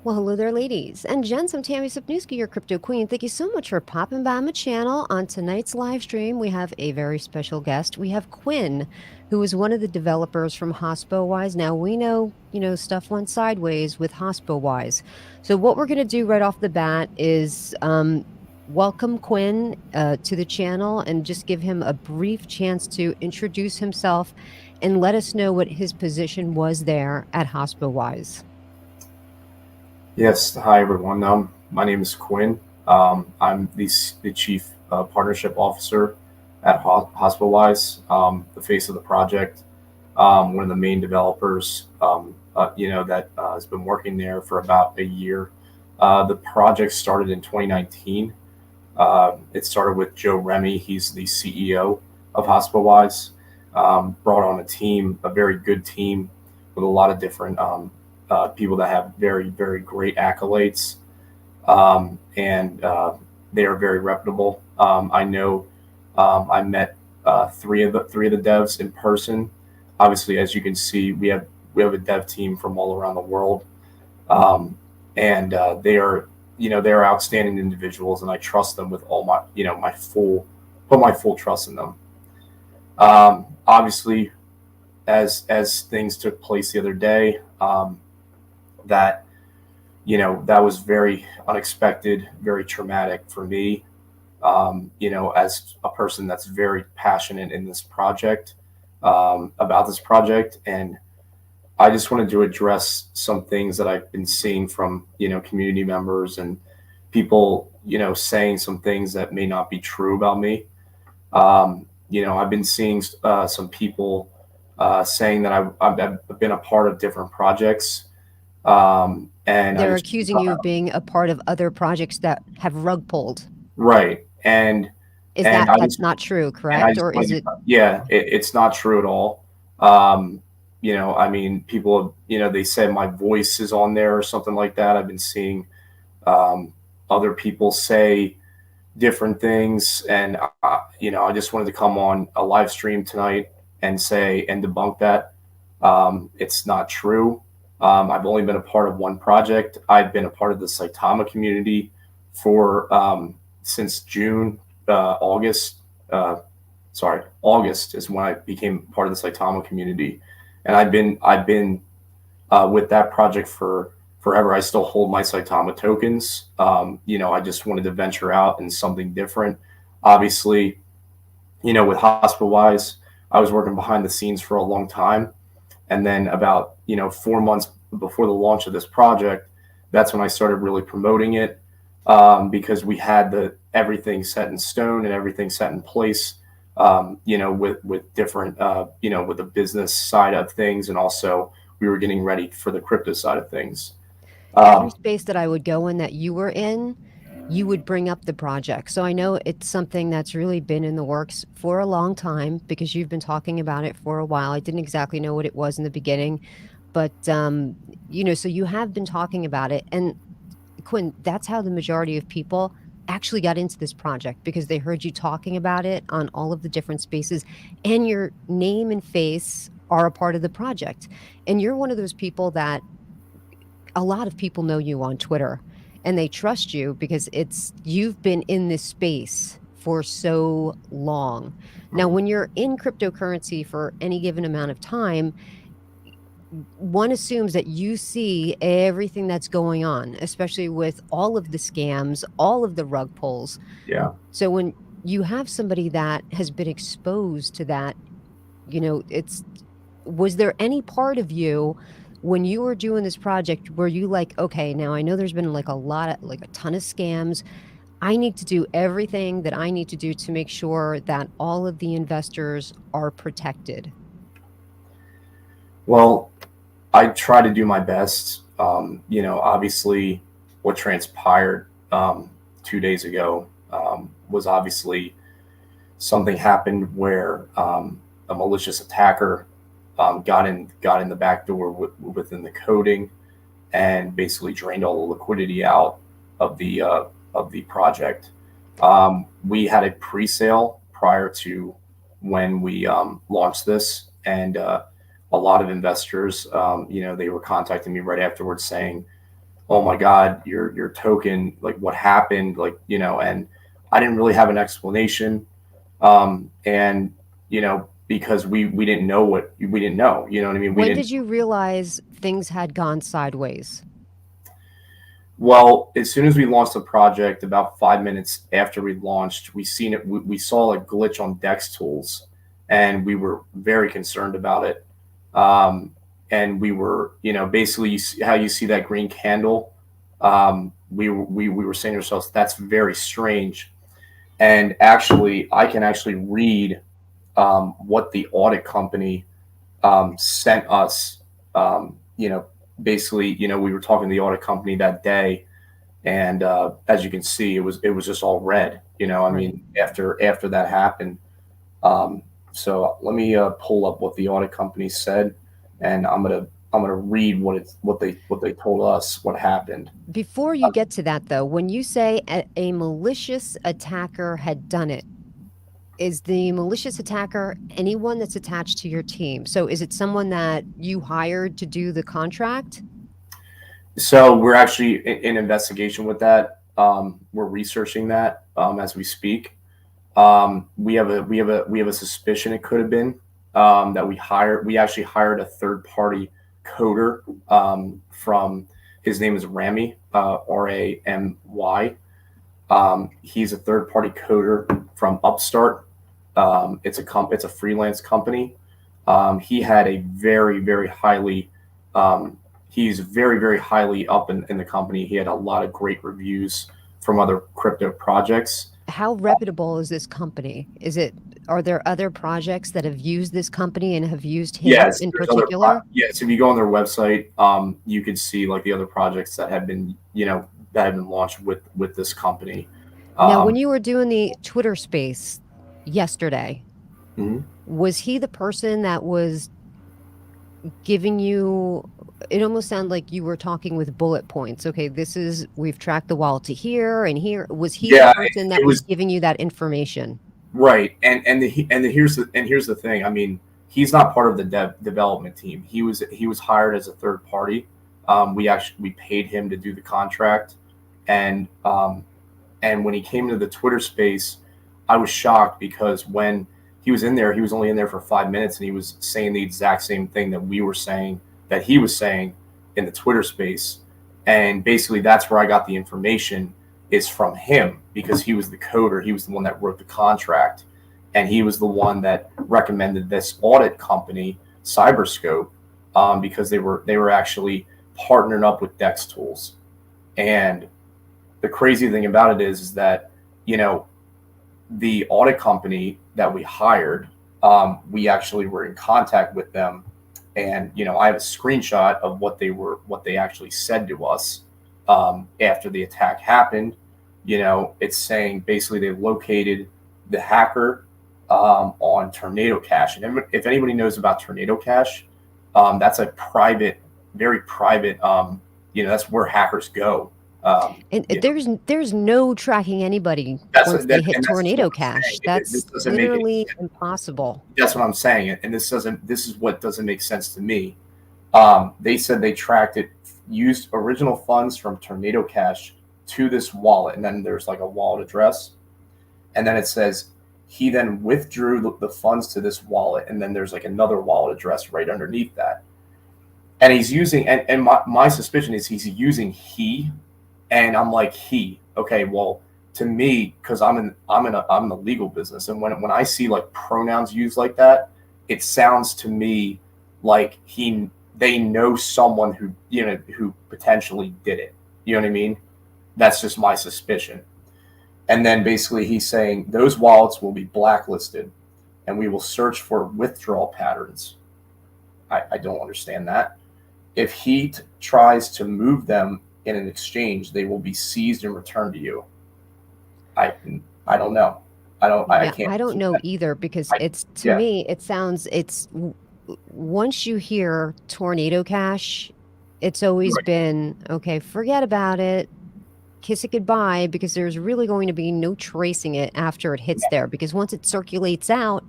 Well, hello there, ladies and gents. I'm Tammy Sipniewski, your crypto queen. Thank you so much for popping by my channel. On tonight's live stream, we have a very special guest. We have Quinn, who is one of the developers from HospoWise. Now, we know, stuff went sideways with HospoWise. So, what we're going to do right off the bat is welcome Quinn to the channel and just give him a brief chance to introduce himself and let us know what his position was there at HospoWise. Yes, hi everyone. My name is Quinn. I'm the chief partnership officer at HospoWise, the face of the project, one of the main developers. That has been working there for about a year. The project started in 2019. It started with Joe Remy. He's the CEO of HospoWise. Brought on a team, a very good team, with a lot of different people that have very, very great accolades, and they are very reputable. I know I met three of the devs in person. Obviously, as you can see, we have a dev team from all around the world, and they are outstanding individuals, and I trust them with all my full trust in them. Obviously, as things took place the other day, that that was very unexpected, very traumatic for me. As a person that's very passionate in this project, about this project, and I just wanted to address some things that I've been seeing from community members and people saying some things that may not be true about me. I've been seeing some people saying that I've been a part of different projects, and I They're just accusing you of being a part of other projects that have rug pulled. right, and Is and that I that's just not true, and I correct? just Or wanted is it to, yeah, it's not true at all. I mean, people, they said my voice is on there or something like that. I've been seeing um, other people say different things, and I just wanted to come on a live stream tonight and say and debunk that. It's not true. I've only been a part of one project. I've been a part of the Saitama community for since June, August. August is when I became part of the Saitama community, and I've been with that project for forever. I still hold my Saitama tokens. I just wanted to venture out in something different. Obviously, with HospoWise, I was working behind the scenes for a long time, and then about 4 months before the launch of this project, that's when I started really promoting it, because we had the everything set in stone and everything set in place. With different, with the business side of things, and also we were getting ready for the crypto side of things. every Um, space that I would go in that you were in, you would bring up the project. So I know it's something that's really been in the works for a long time because you've been talking about it for a while. I didn't exactly know what it was in the beginning, but so you have been talking about it. And Quinn, that's how the majority of people actually got into this project because they heard you talking about it on all of the different spaces, and your name and face are a part of the project. And you're one of those people that a lot of people know you on Twitter and they trust you because you've been in this space for so long. Now, when you're in cryptocurrency for any given amount of time, one assumes that you see everything that's going on, especially with all of the scams, all of the rug pulls. yeah. So when you have somebody that has been exposed to that, it's was there any part of you when you were doing this project where you like, okay, now I know there's been like a ton of scams. I need to do everything that I need to do to make sure that all of the investors are protected. Well, I try to do my best. Obviously, what transpired 2 days ago was obviously something happened where a malicious attacker got in the back door within the coding, and basically drained all the liquidity out of the project. We had a pre-sale prior to when we launched this, and a lot of investors, they were contacting me right afterwards saying, oh my God, your token, like what happened, like, and I didn't really have an explanation. And, because we didn't know what we didn't know, you know what I mean? We When didn't. did you realize things had gone sideways? Well, as soon as we launched the project, about 5 minutes after we launched, we saw a glitch on Dex tools, and we were very concerned about it. Um, and we were, basically, how you see that green candle. We were saying to ourselves, that's very strange. And actually, I can actually read what the audit company sent us. Basically, we were talking to the audit company that day, and as you can see, it was just all red. I Right. mean, after that happened. Um, so let me pull up what the audit company said, and I'm gonna read what they told us what happened. Before you get to that, though, when you say a malicious attacker had done it, is the malicious attacker anyone that's attached to your team? So is it someone that you hired to do the contract? So we're actually in investigation with that. We're researching that as we speak. We have a suspicion it could have been that we hired. We actually hired a third party coder from. His name is Ramy, Ramy. He's a third party coder from Upstart. It's a freelance company. He had a very very highly um, he's very very highly up in the company. He had a lot of great reviews from other crypto projects. How reputable is this company? Are there other projects that have used this company and have used him Yes, in there's other. particular? Yes, if you go on their website, you could see like the other projects that have been, launched with this company. Now, when Um, you were doing the Twitter space yesterday, mhm. was he the person that was giving you it almost sounded like you were talking with bullet points. Okay, we've tracked the wallet to here and here. Was he the Yeah, person that it was was giving you that information? right, and here's the thing. I mean, he's not part of the development team. He was hired as a third party. We paid him to do the contract, and when he came into the Twitter space, I was shocked because when he was in there, he was only in there for 5 minutes, and he was saying the exact same thing that we were saying, that he was saying in the Twitter space. And basically, that's where I got the information, is from him, because he was the coder. He was the one that wrote the contract, and he was the one that recommended this audit company, Cyberscope, because they were actually partnering up with Dex Tools. And the crazy thing about it is that, you know the audit company that we hired, we actually were in contact with them, and I have a screenshot of what they actually said to us after the attack happened. It's saying basically they located the hacker on Tornado Cash, and if anybody knows about Tornado Cash, that's a private, very private. That's where hackers go. And You know, there's no tracking anybody that's once they hit and that's just what Tornado I'm saying. Cash. This That's doesn't make any. literally impossible. That's what I'm saying, and this is what doesn't make sense to me. They said they tracked it, used original funds from Tornado Cash to this wallet, and then there's like a wallet address, and then it says he then withdrew the funds to this wallet, and then there's like another wallet address right underneath that. And he's using, and my suspicion is he's using he, and I'm like, he, okay, well, to me, because I'm in the legal business, and when I see like pronouns used like that, it sounds to me like they know someone who potentially did it. You know what I mean? That's just my suspicion. And then basically he's saying those wallets will be blacklisted, and we will search for withdrawal patterns. I don't understand that. If he tries to move them in an exchange, they will be seized and returned to you. I I don't know. I Yeah, can't I don't answer know that. either because I it's to Yeah, me it sounds it's once you hear Tornado Cash, it's always right, been okay, forget about it. Kiss it goodbye because there's really going to be no tracing it after it hits there because once it circulates out,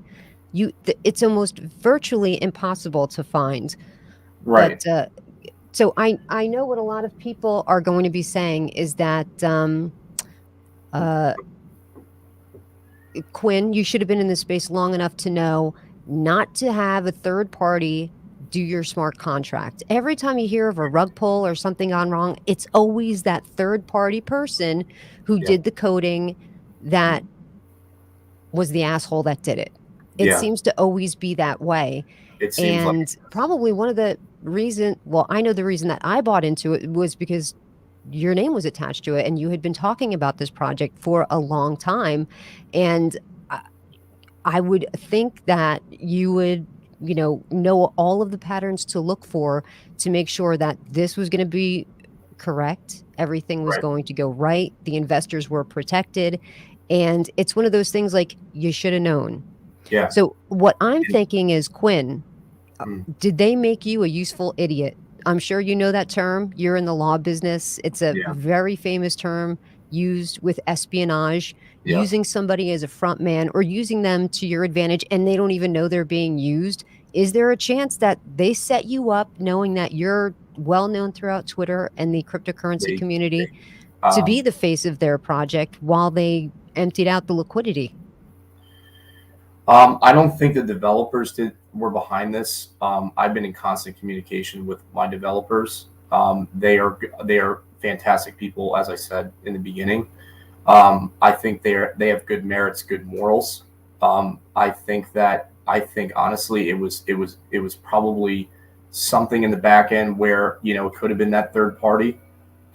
it's almost virtually impossible to find. But right. So I know what a lot of people are going to be saying is that uh, Quinn, you should have been in this space long enough to know not to have a third party do your smart contract. Every time you hear of a rug pull or something gone wrong, it's always that third party person who Yeah. did the coding that was the asshole that did it. It Yeah. seems to always be that way. It seems like. And probably one of the reason, well, I know the reason that I bought into it was because your name was attached to it and you had been talking about this project for a long time. And I would think that you would, know all of the patterns to look for to make sure that this was going to be correct. Everything was Right. going to go right. The investors were protected. And it's one of those things like you should have known. Yeah. So, what I'm And, thinking is, Quinn, mm, did they make you a useful idiot? I'm sure you know that term. You're in the law business. It's a yeah. very famous term used with espionage, Yeah. using somebody as a front man or using them to your advantage and they don't even know they're being used. Is there a chance that they set you up knowing that you're well known throughout Twitter and the cryptocurrency They. community They. to be Um, the face of their project while they emptied out the liquidity? I don't think the developers were behind this. I've been in constant communication with my developers. They are fantastic people, as I said in the beginning. I think they have good merits, good morals. I think honestly it was probably something in the back end where it could have been that third party.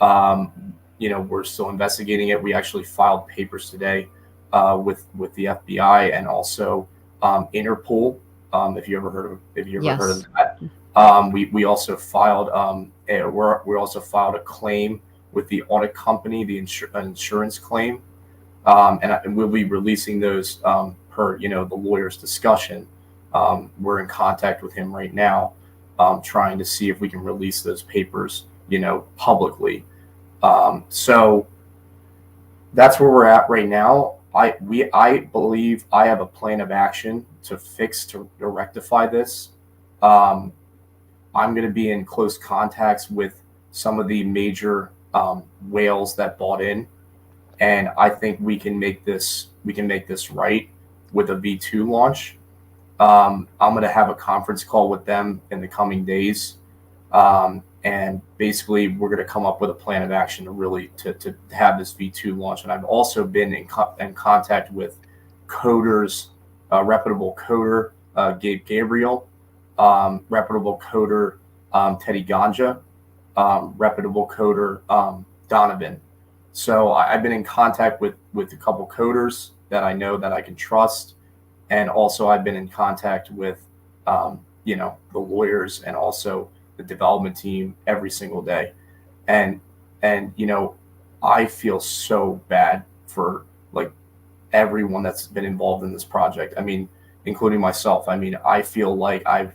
We're still investigating it. We actually filed papers today with the FBI and also Interpol. If you ever heard of Yes. that, we also filed we also filed a claim with the audit company, the insurance claim, and we'll be releasing those per the lawyer's discussion. We're in contact with him right now, trying to see if we can release those papers publicly. So that's where we're at right now. I believe I have a plan of action to rectify this. Um, I'm going to be in close contacts with some of the major whales that bought in, and I think we can make this right with a V2 launch. I'm going to have a conference call with them in the coming days, and basically we're going to come up with a plan of action to have this V2 launch. And I've also been in contact with coders, reputable coder Gabe Gabriel, reputable coder Teddy Ganja, reputable coder Donovan. So I've been in contact with a couple coders that I know that I can trust, and also I've been in contact with the lawyers and also the development team every single day, and I feel so bad for like everyone that's been involved in this project. I mean, including myself. I mean, I feel like I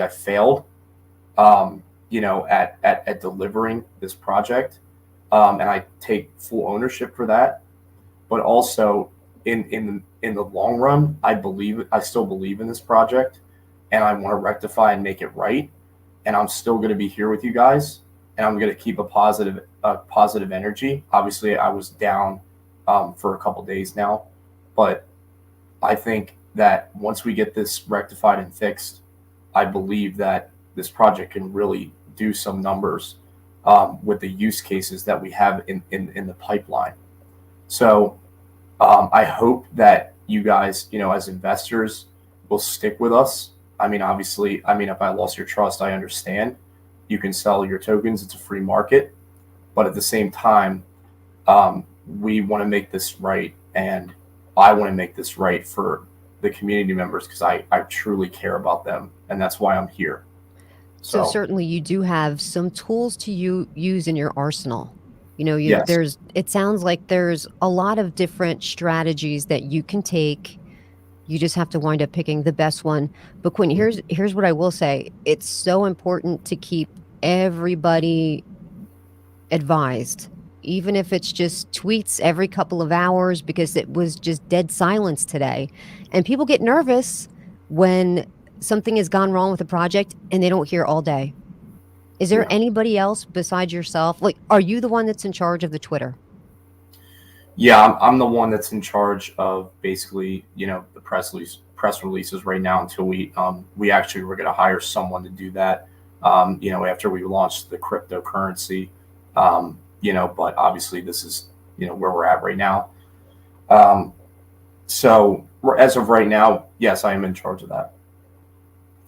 failed, at delivering this project, and I take full ownership for that. But also, in the long run, I still believe in this project, and I want to rectify and make it right. And I'm still going to be here with you guys, and I'm going to keep a positive energy. Obviously, I was down for a couple days now, but I think that once we get this rectified and fixed, I believe that this project can really do some numbers with the use cases that we have in the pipeline. So I hope that you guys, as investors, will stick with us. I mean, obviously, if I lost your trust, I understand. You can sell your tokens; it's a free market. But at the same time, we want to make this right, and I want to make this right for the community members because I truly care about them, and that's why I'm here. So So certainly you do have some tools to use in your arsenal. yes, It sounds like there's a lot of different strategies that you can take. You just have to wind up picking the best one. But Quinn, here's what I will say. It's so important to keep everybody advised, even if it's just tweets every couple of hours, because it was just dead silence today. And people get nervous when something has gone wrong with a project and they don't hear all day. Is there Yeah. anybody else besides yourself? Like, are you the one that's in charge of the Twitter? Yeah, I'm the one that's in charge of basically, the press releases right now until we actually were going to hire someone to do that. After we launched the cryptocurrency, but obviously this is where we're at right now. Um, so as of right now, yes, I am in charge of that.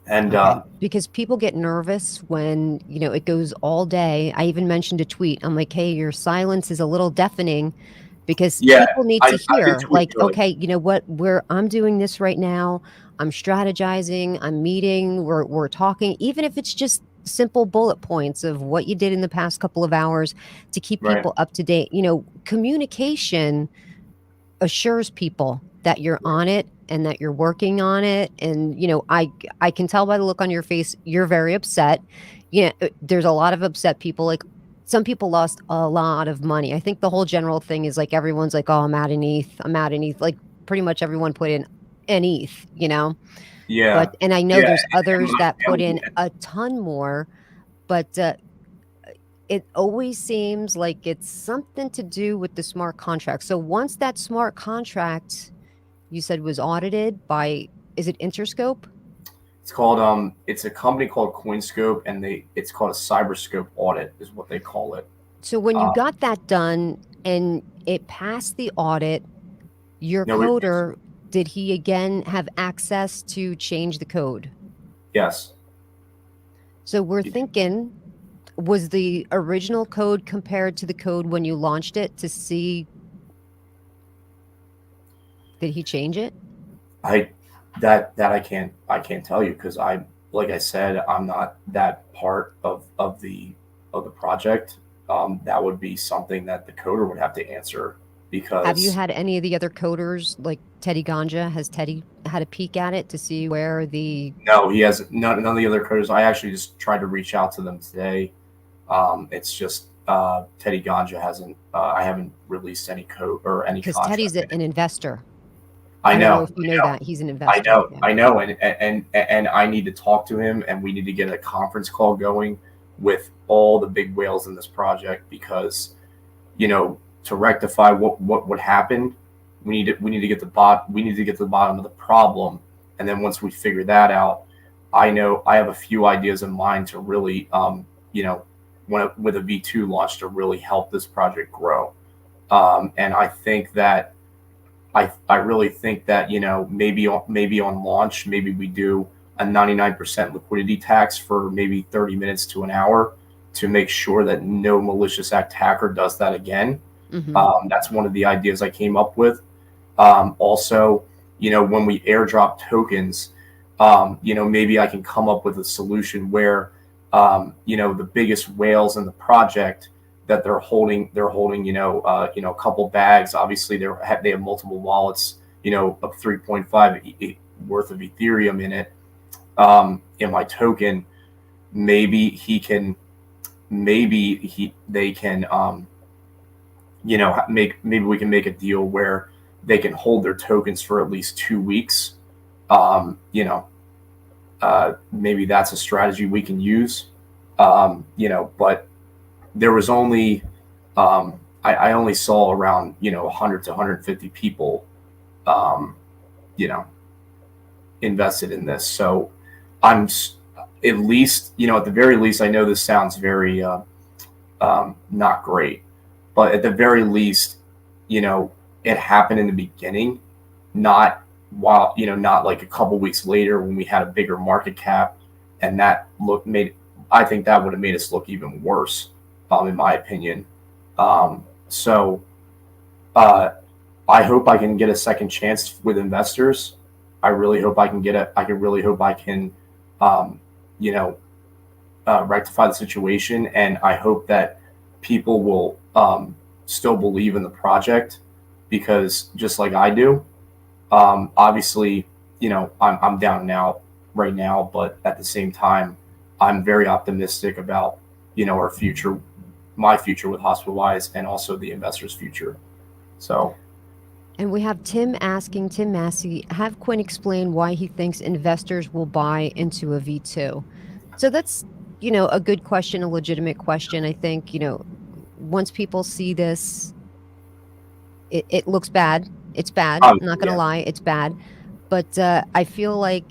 And Okay. Because people get nervous when, it goes all day. I even mentioned a tweet. I'm like, hey, your silence is a little deafening because yeah, people need to I did hear, tweet like, earlier. okay, you know what, I'm doing this right now. I'm strategizing, I'm meeting, we're talking, even if it's just simple bullet points of what you did in the past couple of hours to keep Right. people up to date. Communication assures people that you're on it and that you're working on it. And I can tell by the look on your face you're very upset. There's a lot of upset people. Like, some people lost a lot of money. I think the whole general thing is like everyone's like, oh, I'm out in ETH, I'm out in ETH. Like, pretty much everyone put in an ETH. But Yeah. and I know Yeah. there's And others my that put family. in a ton more. But it always seems like it's something to do with the smart contract. So once that smart contract, you said, was audited by, is it Interscope? It's a company called CoinScope, and it's called a CyberScope audit is what they call it. So when you Uh, got that done and it passed the audit, your no, coder, did he again have access to change the code? yes. So we're thinking, was the original code compared to the code when you launched it to see, did he change it? I that I can't tell you because like I said, I'm not that part of the project. That would be something that the coder would have to answer Have you because had any of the other coders, like Teddy Ganja? Has Teddy had a peek at it to see where the no, he hasn't. None of the other coders. I actually just tried to reach out to them today. It's just Teddy Ganja hasn't. I haven't released any code or any because Teddy's contract. an investor. I I don't know know, if you know that he's an I investor. know, Yeah. I know, and I need to talk to him, and we need to get a conference call going with all the big whales in this project because, to rectify what would happen, we need to get to the bottom of the problem, and then once we figure that out, I know I have a few ideas in mind to really, with a V2 launch to really help this project grow, and I really think that maybe on launch maybe we do a 99% liquidity tax for maybe 30 minutes to an hour to make sure that no malicious attacker does that again. Hmm. That's one of the ideas I came up with. Also, when we airdrop tokens, maybe I can come up with a solution where the biggest whales in the project that they're holding a couple bags. Obviously, they have multiple wallets, of 3.5 worth of Ethereum in it, in my token. Maybe he can, maybe he they can, maybe we can make a deal where they can hold their tokens for at least 2 weeks. Um, you know, Maybe that's a strategy we can use. But there was only I only saw around 100 to 150 people um, you know invested in this. So I'm at least at the very least, I know this sounds very not great, but at the very least, you know it happened in the beginning, not not like a couple weeks later when we had a bigger market cap, and that look made I think that would have made us look even worse, in my opinion. So uh, I hope I can get a second chance with investors. I really hope I can get it. I can really hope I can, um, you know, rectify the situation, and I hope that people will still believe in the project because just like I do. Obviously, I'm down and out right now, but at the same time, I'm very optimistic about our future, my future with HospoWise, and also the investors' future. So And we have Tim Massey, have Quinn explain why he thinks investors will buy into a V2. So that's a good question, a legitimate question. I think, once people see this, it looks bad. It's bad. I'm not going to Yeah. lie. It's bad. But I feel like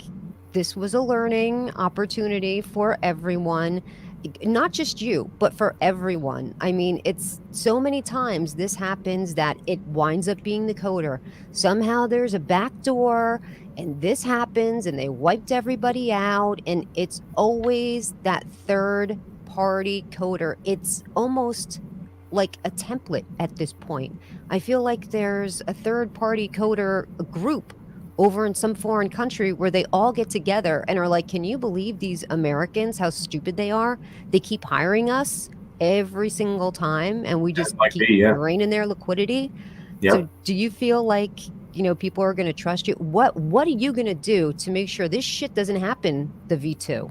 this was a learning opportunity for everyone, not just you, but for everyone. I mean, it's so many times this happens that it winds up being the coder. Somehow there's a back door and this happens and they wiped everybody out. And it's always that third party coder. It's almost like a template at this point. I feel like there's a third party coder group over in some foreign country where they all get together and are like, can you believe these Americans, how stupid they are? They keep hiring us every single time and we That just might keep be. Yeah. draining their liquidity. So Yep. do you feel like, people are going to trust you? What are you going to do to make sure this shit doesn't happen, the V2?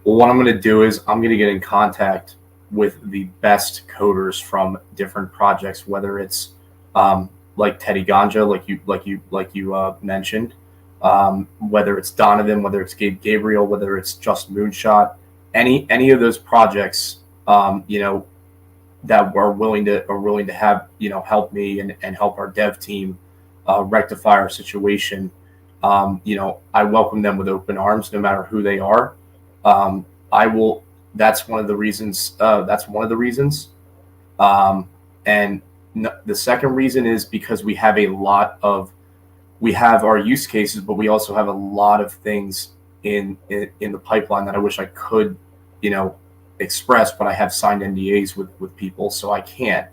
Well, what I'm going to do is I'm going to get in contact with the best coders from different projects, whether it's like Teddy Ganja, like you mentioned, whether it's Donovan, whether it's Gabriel, whether it's Just Moonshot, any of those projects, that are willing to have help me and help our dev team rectify our situation. I welcome them with open arms, no matter who they are. I will. That's one of the reasons. That's one of the reasons. Um, and the second reason is because we have our use cases, but we also have a lot of things in the pipeline that I wish I could, you know, express, but I have signed NDAs with people, so I can't.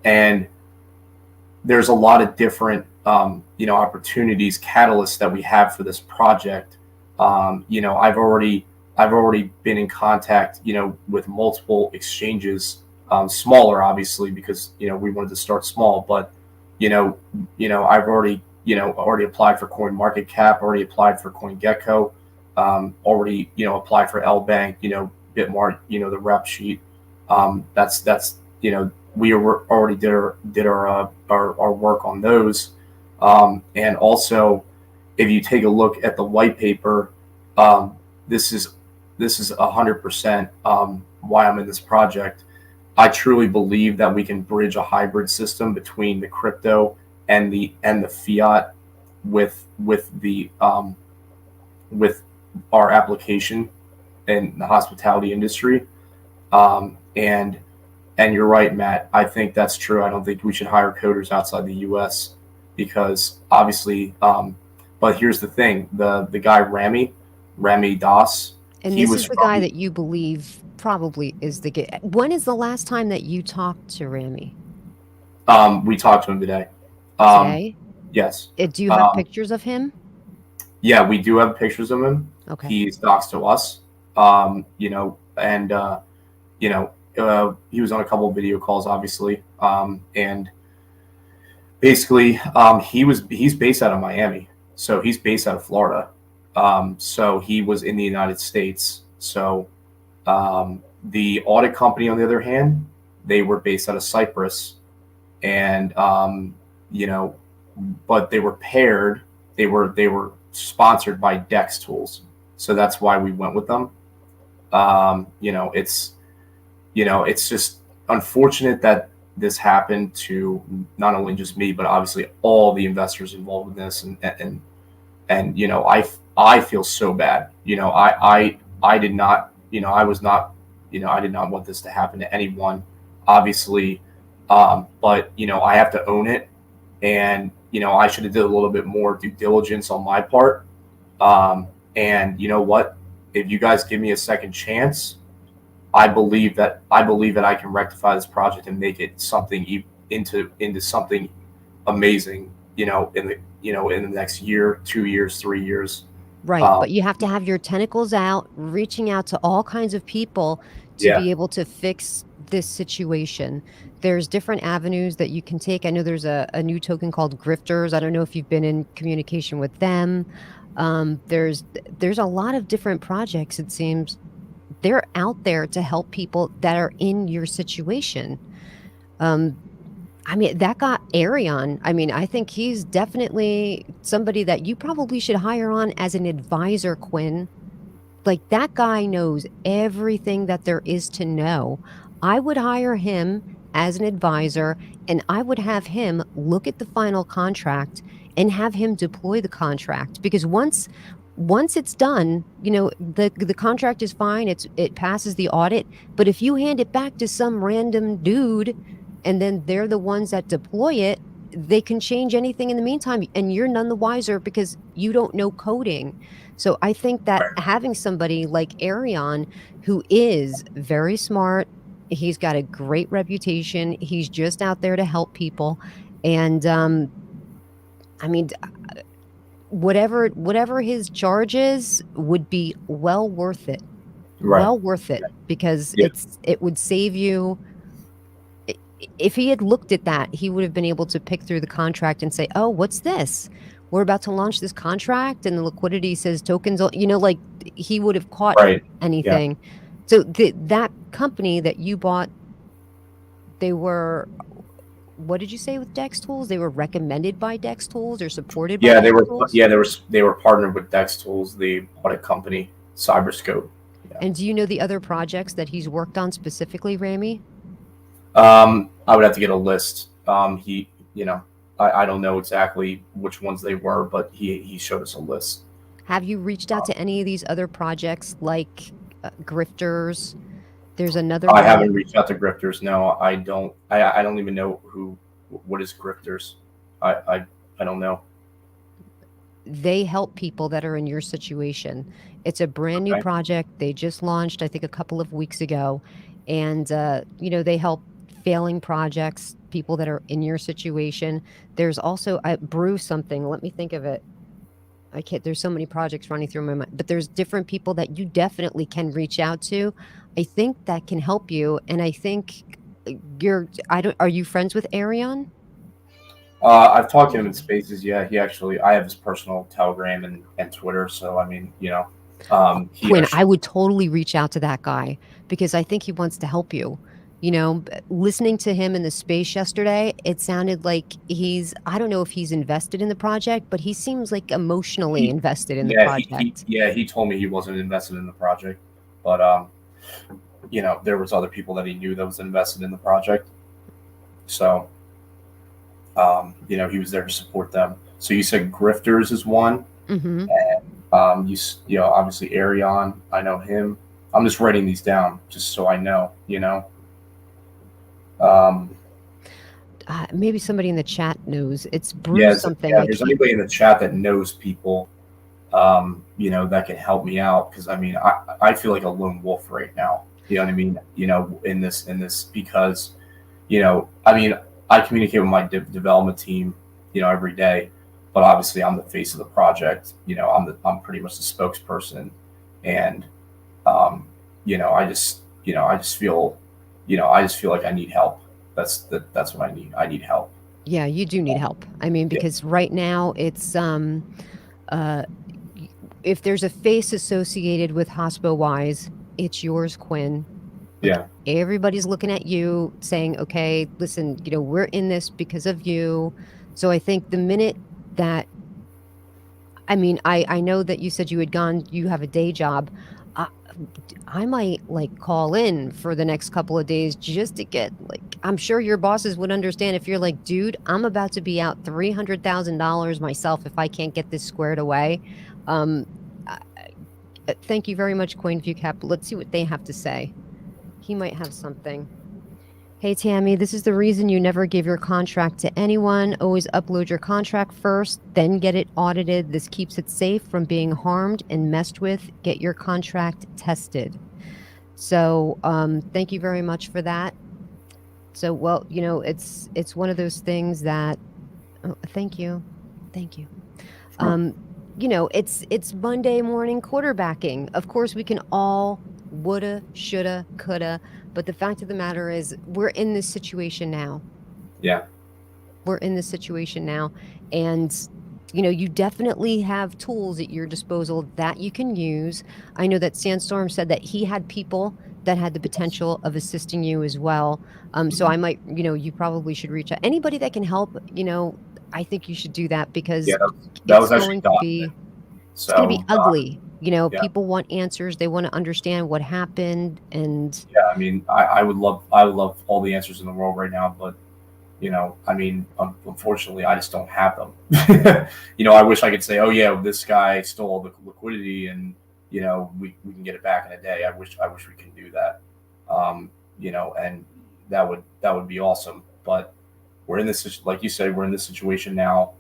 And there's a lot of different, opportunities, catalysts that we have for this project. I've already been in contact, with multiple exchanges, smaller, obviously, because we wanted to start small. But I've already applied for Coin Market Cap, already applied for CoinGecko, already applied for L Bank, Bitmart, the rep sheet. That's we already did our work on those, and also if you take a look at the white paper, um, this is 100% why I'm in this project. I truly believe that we can bridge a hybrid system between the crypto and the fiat with our application in the hospitality industry. And you're right, Matt. I think that's true. I don't think we should hire coders outside the U.S. because obviously. But here's the thing: the guy Rami Das, And he this was is the guy from. that you believe probably is the guy. When is the last time that you talked to Rami? We talked to him today. Um, Today? yes. Do you have Um, pictures of him? yeah, we do have pictures of him. Okay. He's docs to us. And he was on a couple of video calls, obviously. And basically, he's based out of Miami, so he's based out of Florida. So he was in the United States. So the audit company, on the other hand, they were based out of Cyprus, and you know, but they were paired. They were sponsored by Dex Tools, so that's why we went with them. It's it's just unfortunate that this happened to not only just me, but obviously all the investors involved in this, and I feel so bad. I did not, I was not, I did not want this to happen to anyone, obviously. But I have to own it, and I should have did a little bit more due diligence on my part. And you know what? If you guys give me a second chance, I believe that I can rectify this project and make it something into something amazing. In the next year, 2 years, 3 years. Right. Um, But you have to have your tentacles out, reaching out to all kinds of people to yeah, be able to fix this situation. There's different avenues that you can take. I know there's a new token called Grifters. I don't know if you've been in communication with them. There's a lot of different projects, it seems. They're out there to help people that are in your situation. Um, I mean, that got Arion. I mean, I think he's definitely somebody that you probably should hire on as an advisor, Quinn. Like, that guy knows everything that there is to know. I would hire him as an advisor, and I would have him look at the final contract and have him deploy the contract, because once it's done, the contract is fine, it passes the audit, but if you hand it back to some random dude and then they're the ones that deploy it, they can change anything in the meantime, and you're none the wiser because you don't know coding. So I think that Right. having somebody like Arion, who is very smart, he's got a great reputation, he's just out there to help people, and I mean, whatever his charge is would be well worth it. Right. Well worth it, because Yeah. it would save you. If he had looked at that, he would have been able to pick through the contract and say, "Oh, what's this? We're about to launch this contract, and the liquidity says tokens." Like, he would have caught Right. Yeah. anything. So that company that you bought, they were. What did you say with Dex Tools? They were recommended by Dex Tools or supported by Yeah. They Dex were. Tools? Yeah. They were partnered with Dex Tools, the audit company, Cyberscope. Yeah. And do you know the other projects that he's worked on specifically, Rami? I would have to get a list. I don't know exactly which ones they were, but he showed us a list. Have you reached out to any of these other projects like Grifters? There's another I one. haven't reached out to Grifters. No, I don't. I don't even know what is Grifters. I don't know. They help people that are in your situation. It's a brand new Okay. project. They just launched, I think, a couple of weeks ago. And, they help failing projects, people that are in your situation. There's also Brew something. Let me think of it. I can't, there's so many projects running through my mind, but there's different people that you definitely can reach out to. I think that can help you. And I think are you friends with Arion? I've talked to him in spaces. Yeah, I have his personal Telegram and Twitter. So I mean, he or Quinn, I she. would totally reach out to that guy because I think he wants to help you. Listening to him in the space yesterday, it sounded like I don't know if he's invested in the project, but he seems like emotionally He, invested in the yeah, project. he told me he wasn't invested in the project, but there was other people that he knew that was invested in the project. So, he was there to support them. So you said Grifters is one. Hmm. Obviously Arion, I know him. I'm just writing these down just so I know. Um, Maybe somebody in the chat knows. It's Brew yeah, something. yeah. I If there's can't. anybody in the chat that knows people, that can help me out, because I mean, I feel like a lone wolf right now. You know what I mean? In this because, I mean, I communicate with my development team, every day, but obviously I'm the face of the project. I'm pretty much the spokesperson, and I just feel like I need help. That's what I need. I need help. Yeah, you do need help. I mean, Yeah. because right now it's uh if there's a face associated with HospoWise, it's yours, Quinn. Like, Yeah. everybody's looking at you saying, "Okay, listen, we're in this because of you." So I think the minute that I mean, I know that you said you have a day job. I, I might like call in for the next couple of days just to get I'm sure your bosses would understand if you're like, "Dude, I'm about to be out $300,000 myself if I can't get this squared away." Um, thank you very much, CoinViewCap. Let's see what they have to say. He might have something. Hey, Tammy, this is the reason you never give your contract to anyone. Always upload your contract first, then get it audited. This keeps it safe from being harmed and messed with. Get your contract tested. So thank you very much for that. So, well, it's one of those things that, oh, thank you. Thank you. Sure. It's Monday morning quarterbacking. Of course, we can all woulda, shoulda, coulda, but the fact of the matter is we're in this situation now. Yeah. We're in this situation now, and you definitely have tools at your disposal that you can use. I know that Sandstorm said that he had people that had the potential of assisting you as well. So I might, you probably should reach out. Anybody that can help, I think you should do that because Yeah. That it's was actually going to Don. be it's going to be So ugly. You know, Yeah. people want answers. They want to understand what happened. And Yeah. I mean, I would love all the answers in the world right now, but I mean, unfortunately, I just don't have them. I wish I could say, oh yeah, this guy stole all the liquidity, and we can get it back in a day. I wish we can do that. And that would be awesome. But we're in this, like you said, we're in this situation now.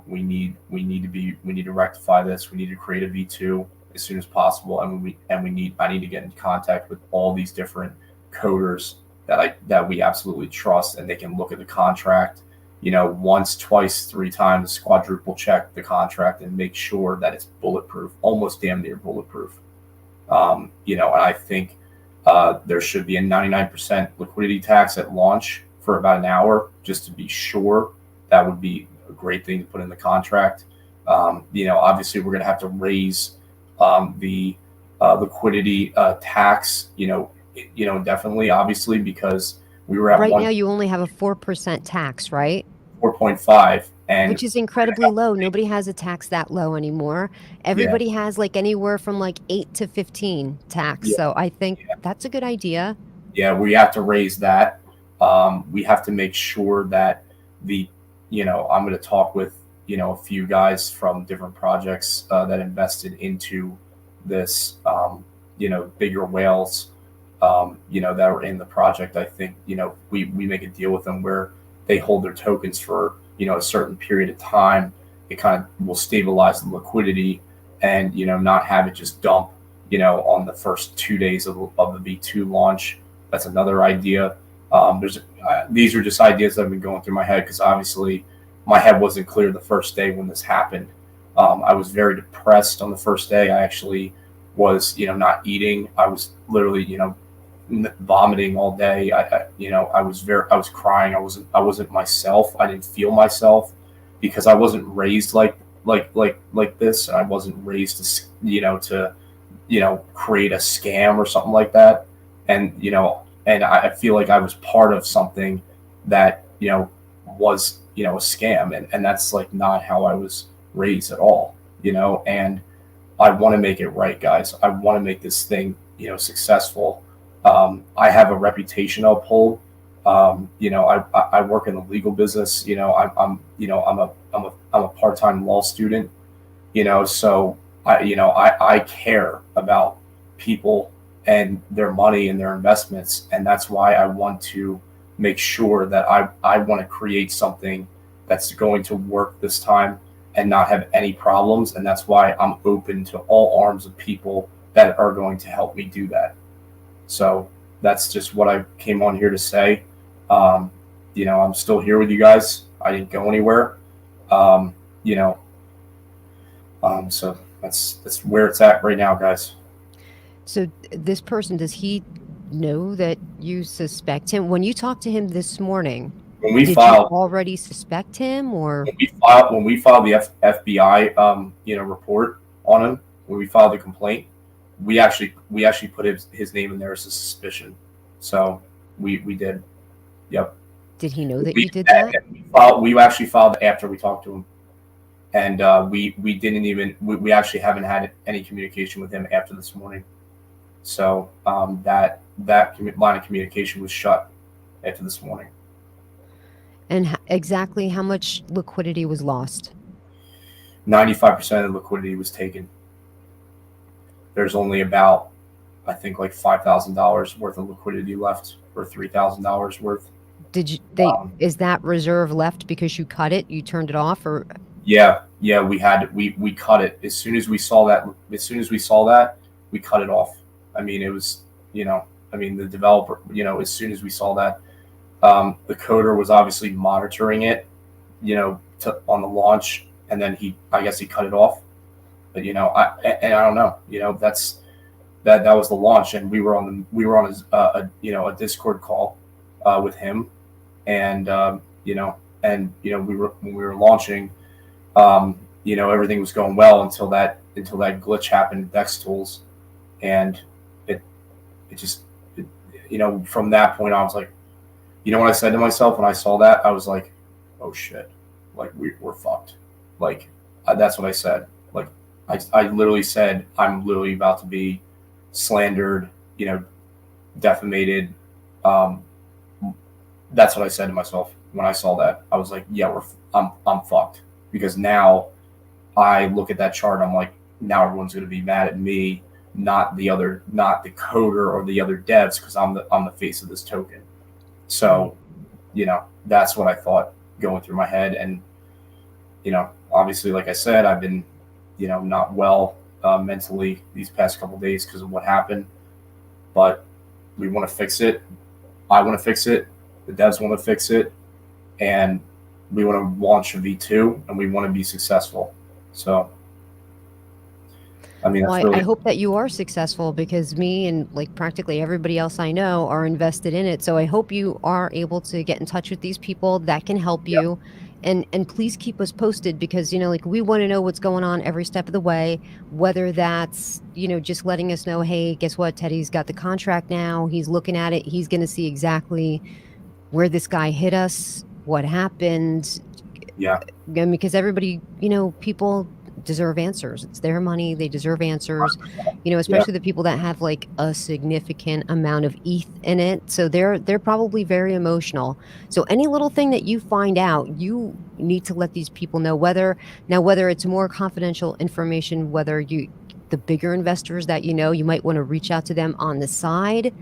We need to rectify this. We need to create a V2 as soon as possible, and I need to get in contact with all these different coders that we absolutely trust, and they can look at the contract, once, twice, three times, quadruple check the contract and make sure that it's bulletproof, almost damn near bulletproof. And I think there should be a 99% liquidity tax at launch for about an hour, just to be sure. That would be a great thing to put in the contract. Obviously, we're going to have to raise the liquidity tax, definitely, obviously, because we were at right now, you only have a 4% tax, right? 4.5, and Which is incredibly low. Nobody has a tax that low anymore. yeah, Everybody has like anywhere from like 8 to 15 tax. yeah, So I think yeah, that's a good idea. yeah, we have to raise that. We have to make sure that the, I'm going to talk with, a few guys from different projects that invested into this, bigger whales, that are in the project. I think, we make a deal with them where they hold their tokens for, a certain period of time. It kind of will stabilize the liquidity and, not have it just dump, on the first 2 days of the V2 launch. That's another idea. These are just ideas that have been going through my head, because obviously my head wasn't clear the first day when this happened. I was very depressed on the first day. I actually was, not eating. I was literally, vomiting all day. I was crying. I wasn't myself. I didn't feel myself, because I wasn't raised like this, and I wasn't raised to create a scam or something like that. And I feel like I was part of something that was a scam, and that's like not how I was raised at all. And I want to make it right, guys. I want to make this thing successful. I have a reputation to uphold. I work in the legal business. I'm a part-time law student. So I care about people and their money and their investments, and that's why I want to make sure that I want to create something that's going to work this time and not have any problems. And that's why I'm open to all arms of people that are going to help me do that. So that's just what I came on here to say. I'm still here with you guys. I didn't go anywhere. Um, you know, so that's where it's at right now, guys. So this person, does he know that you suspect him? When you talked to him this morning, When we did you filed, already suspect him or when we filed the FBI, report on him, when we filed the complaint, we actually put his name in there as a suspicion. So we did. Yep. did he know that We you did that? we actually filed after we talked to him, and we didn't even we actually haven't had any communication with him after this morning. So that line of communication was shut after this morning. And exactly how much liquidity was lost? 95% of the liquidity was taken. There's only about, I think, like $5,000 worth of liquidity left, or $3,000 worth. Did you Um, is that reserve left because you cut it? You turned it off or yeah, we cut it as soon as we saw that. As soon as we saw that, we cut it off. I mean, it was, the developer, as soon as we saw that, the coder was obviously monitoring it, on the launch, and then I guess he cut it off. But I don't know, that was the launch, and we were on a Discord call with him, and when we were launching, everything was going well until that glitch happened in Dex Tools, and it just from that point on, I was like, what I said to myself when I saw that? I was like, oh shit, like we're fucked. Like that's what I said. Like I literally said, I'm literally about to be slandered, defamated. Um, that's what I said to myself when I saw that. I was like, yeah, I'm fucked, because now I look at that chart and I'm like, now everyone's going to be mad at me, not the coder or the other devs, because I'm the face of this token. Right. So, that's what I thought going through my head. And, obviously, like I said, I've been, not well mentally these past couple of days because of what happened. But we want to fix it. I want to fix it. The devs want to fix it. And we want to launch a V2 and we want to be successful. So, I mean, Well, that's I really, hope that you are successful because me and like practically everybody else I know are invested in it. So I hope you are able to get in touch with these people that can help yeah, you. And please keep us posted because, like we want to know what's going on every step of the way, whether that's, just letting us know, hey, guess what? Teddy's got the contract now. He's looking at it. He's going to see exactly where this guy hit us, what happened, yeah, because everybody, people deserve answers. It's their money. They deserve answers, yeah, especially the people that have like a significant amount of ETH in it. So they're probably very emotional. So any little thing that you find out, you need to let these people know whether it's more confidential information, whether the bigger investors that you might want to reach out to them on the side,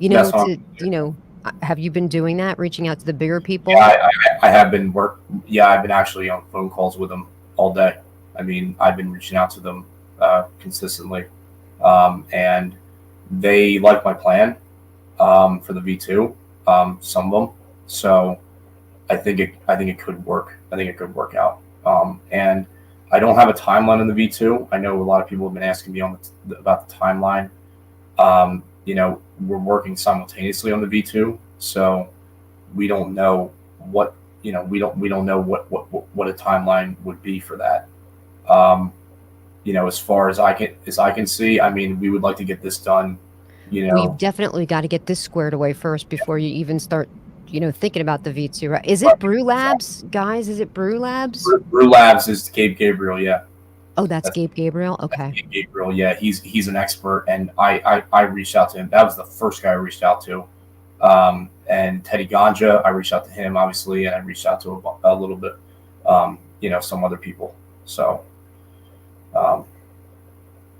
that's what I'm, have you been doing that, reaching out to the bigger yeah, people? I have been yeah, I've been actually on phone calls with them all day. I mean, I've been reaching out to them consistently. And they like my plan for the V2, some of them. So I think it could work. I think it could work out. And I don't have a timeline on the V2. I know a lot of people have been asking me about the timeline. We're working simultaneously on the V2, so we don't know what we don't know what a timeline would be for that. Um, as far as I can see, I mean, we would like to get this done. You We've know, definitely got to get this squared away first before you even start, thinking about the V2, right? Is it but Brew Labs, guys? Is it Brew Labs? Brew Labs is Gabe Gabriel. Yeah, Oh, that's that's Gabe Gabriel. Okay. Gabe Gabriel. Yeah, he's an expert, and I reached out to him. That was the first guy I reached out to. And Teddy Ganja, I reached out to him obviously, and I reached out to a little bit, some other people. So, um,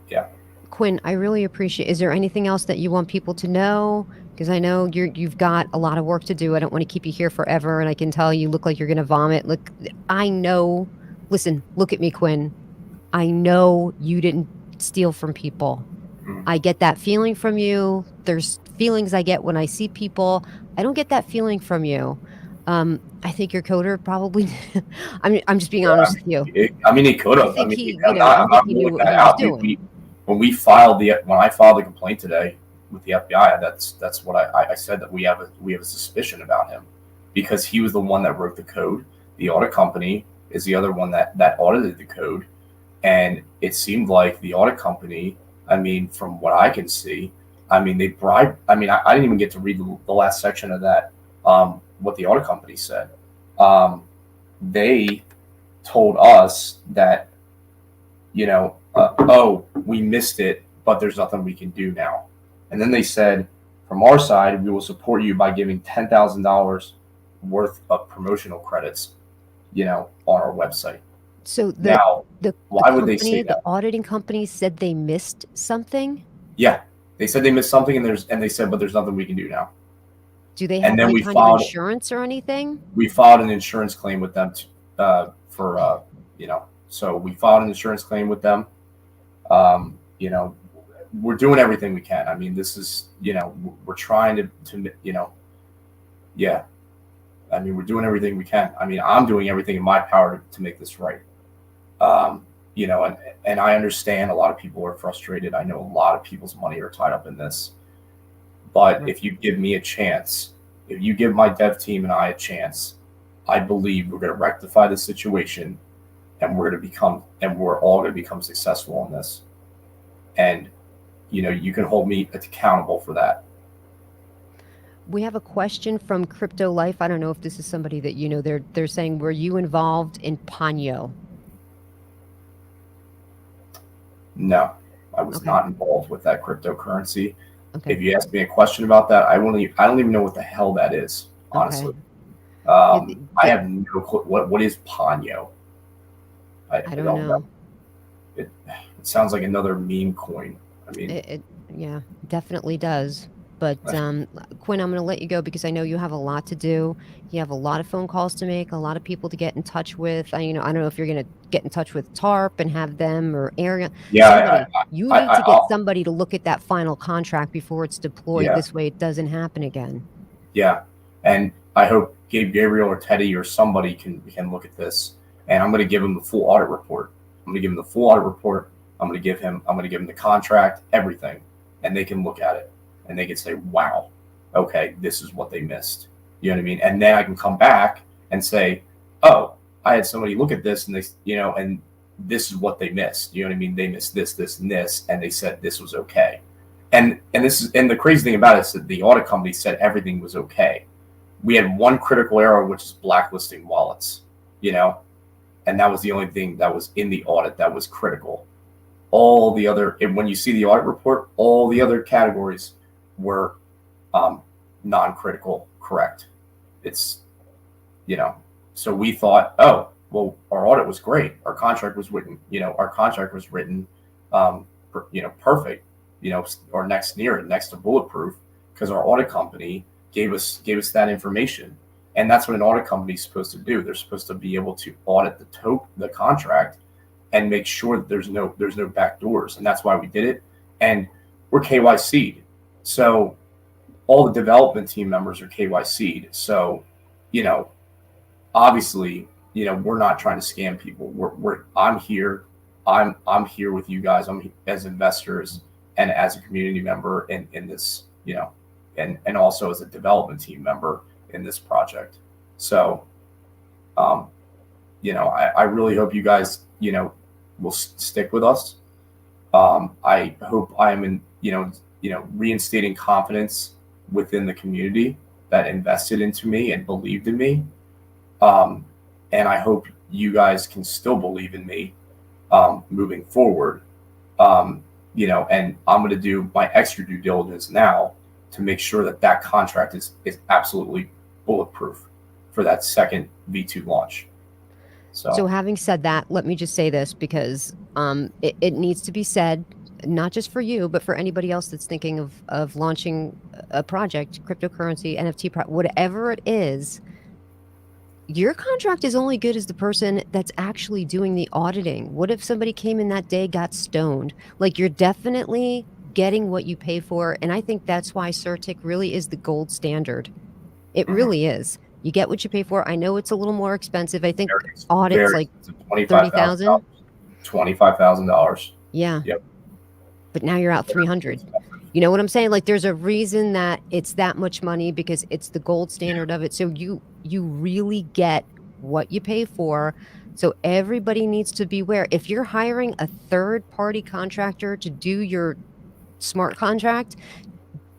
yeah. Quinn, I really appreciate. Is there anything else that you want people to know? Because I know you've got a lot of work to do. I don't want to keep you here forever, and I can tell you look like you're going to vomit. Look, I know. Listen, look at me, Quinn. I know you didn't steal from people. Mm. I get that feeling from you. There's feelings I get when I see people. I don't get that feeling from you. I think your coder probably. I'm just being Yeah, honest with you. I mean, he could I have. I think mean, he, I I'm think not he knew ruling what that he was out. doing. When I filed the complaint today with the FBI, that's what I said, that we have a suspicion about him, because he was the one that wrote the code. The audit company is the other one that audited the code, and it seemed like the audit company. I mean, from what I can see, I mean, they bribed. I mean, I didn't even get to read the last section of that. What the audit company said. They told us that, oh, we missed it, but there's nothing we can do now. And then they said, from our side, we will support you by giving $10,000 worth of promotional credits, on our website. So Now, the why would they say company, the that? auditing company said they missed something. Yeah, they said they missed something, and they said, but there's nothing we can do now. Do they And have then any we kind of filed insurance or anything? an insurance claim with them for so we filed an insurance claim with them. Um, you know, we're doing everything we can. I mean, this is, we're trying to yeah. I mean, we're doing everything we can. I mean, I'm doing everything in my power to make this right. And I understand a lot of people are frustrated. I know a lot of people's money are tied up in this. But Right. if you give me a chance, if you give my dev team and I a chance, I believe we're going to rectify the situation, and we're all going to become successful in this. And, you can hold me accountable for that. We have a question from Crypto Life. I don't know if this is somebody that They're saying, were you involved in Ponyo? No, I was Okay. not involved with that cryptocurrency. Okay. If you ask me a question about that, I don't even know what the hell that is, Okay. honestly. Yeah, I have no clue. What is Ponyo? I I don't don't know. know. It sounds like another meme coin. I mean, It yeah, definitely does. But Quinn, I'm going to let you go because I know you have a lot to do. You have a lot of phone calls to make, a lot of people to get in touch with. I don't know if you're going to get in touch with TARP and have them or area yeah, somebody. You need I to get I'll, somebody to look at that final contract before it's deployed. yeah, This way, it doesn't happen again. yeah, and I hope Gabriel or Teddy or somebody can look at this, and I'm going to give him the full audit report. I'm going to give him the full audit report. I'm going to give him the contract, everything, and they can look at it and they can say, "Wow, okay, this is what they missed." You know what I mean? And then I can come back and say, "Oh, I had somebody look at this and they, and this is what they missed." You know what I mean? They missed this, this, and this, and they said this was okay. And the crazy thing about it is that the audit company said everything was okay. We had one critical error, which is blacklisting wallets, you know, and that was the only thing that was in the audit that was critical. All the other, and when you see the audit report, all the other categories were um, non-critical, correct. It's, you know, so we thought, oh, well, our audit was great. Our contract was written, perfect, or next to bulletproof, because our audit company gave us that information. And that's what an audit company is supposed to do. They're supposed to be able to audit the contract and make sure that there's no back doors. And that's why we did it. And we're KYC'd. So all the development team members are KYC'd. So, you know, obviously, we're not trying to scam people. I'm here. I'm here with you guys. I'm as investors and as a community member in this, and also as a development team member in this project. So, um, I really hope you guys, will stick with us. I hope I'm reinstating confidence within the community that invested into me and believed in me. Um, and I hope you guys can still believe in me moving forward. And I'm going to do my extra due diligence now to make sure that contract is absolutely bulletproof for that second V2 launch. So, So, having said that, let me just say this because it needs to be said, not just for you, but for anybody else that's thinking of launching a project, cryptocurrency, NFT, whatever it is. Your contract is only good as the person that's actually doing the auditing. What if somebody came in that day, got stoned? Like, you're definitely getting what you pay for. And I think that's why CerTic really is the gold standard. It mhm. really is. You get what you pay for. I know it's a little more expensive. I think audits Very like expensive, $25,000. 30,000. $25,000. Yeah. Yep. But now you're out 300. You know what I'm saying? Like, there's a reason that it's that much money because it's the gold standard of it. So you really get what you pay for. So everybody needs to beware. If you're hiring a third party contractor to do your smart contract,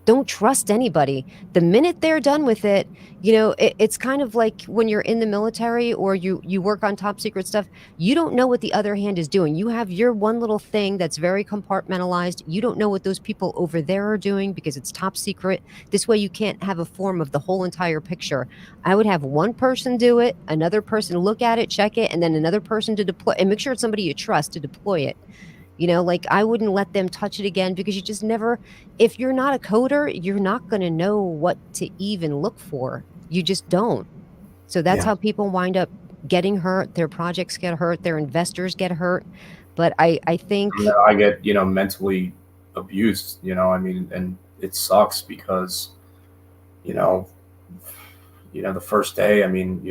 don't trust anybody. The minute they're done with it, it's kind of like when you're in the military or you work on top secret stuff. You don't know what the other hand is doing. You have your one little thing that's very compartmentalized. You don't know what those people over there are doing because it's top secret. This way you can't have a form of the whole entire picture. I would have one person do it, another person look at it, check it, and then another person to deploy, and make sure it's somebody you trust to deploy it. Like, I wouldn't let them touch it again because you just never, if you're not a coder, you're not going to know what to even look for. You just don't. So that's Yeah. how people wind up getting hurt. Their projects get hurt. Their investors get hurt. But I think, I get, mentally abused, I mean, and it sucks because, you know, the first day, I mean,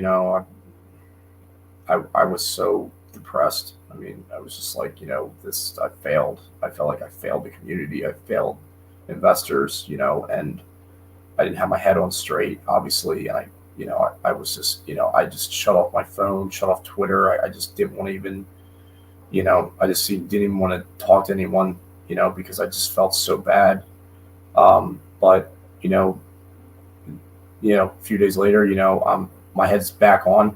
I was so depressed. I mean, I was just like, I failed. I felt like I failed the community. I failed investors, and I didn't have my head on straight, obviously. And I was just, I just shut off my phone, shut off Twitter. I just didn't want to even, I just didn't even want to talk to anyone, because I just felt so bad. But, a few days later, my head's back on,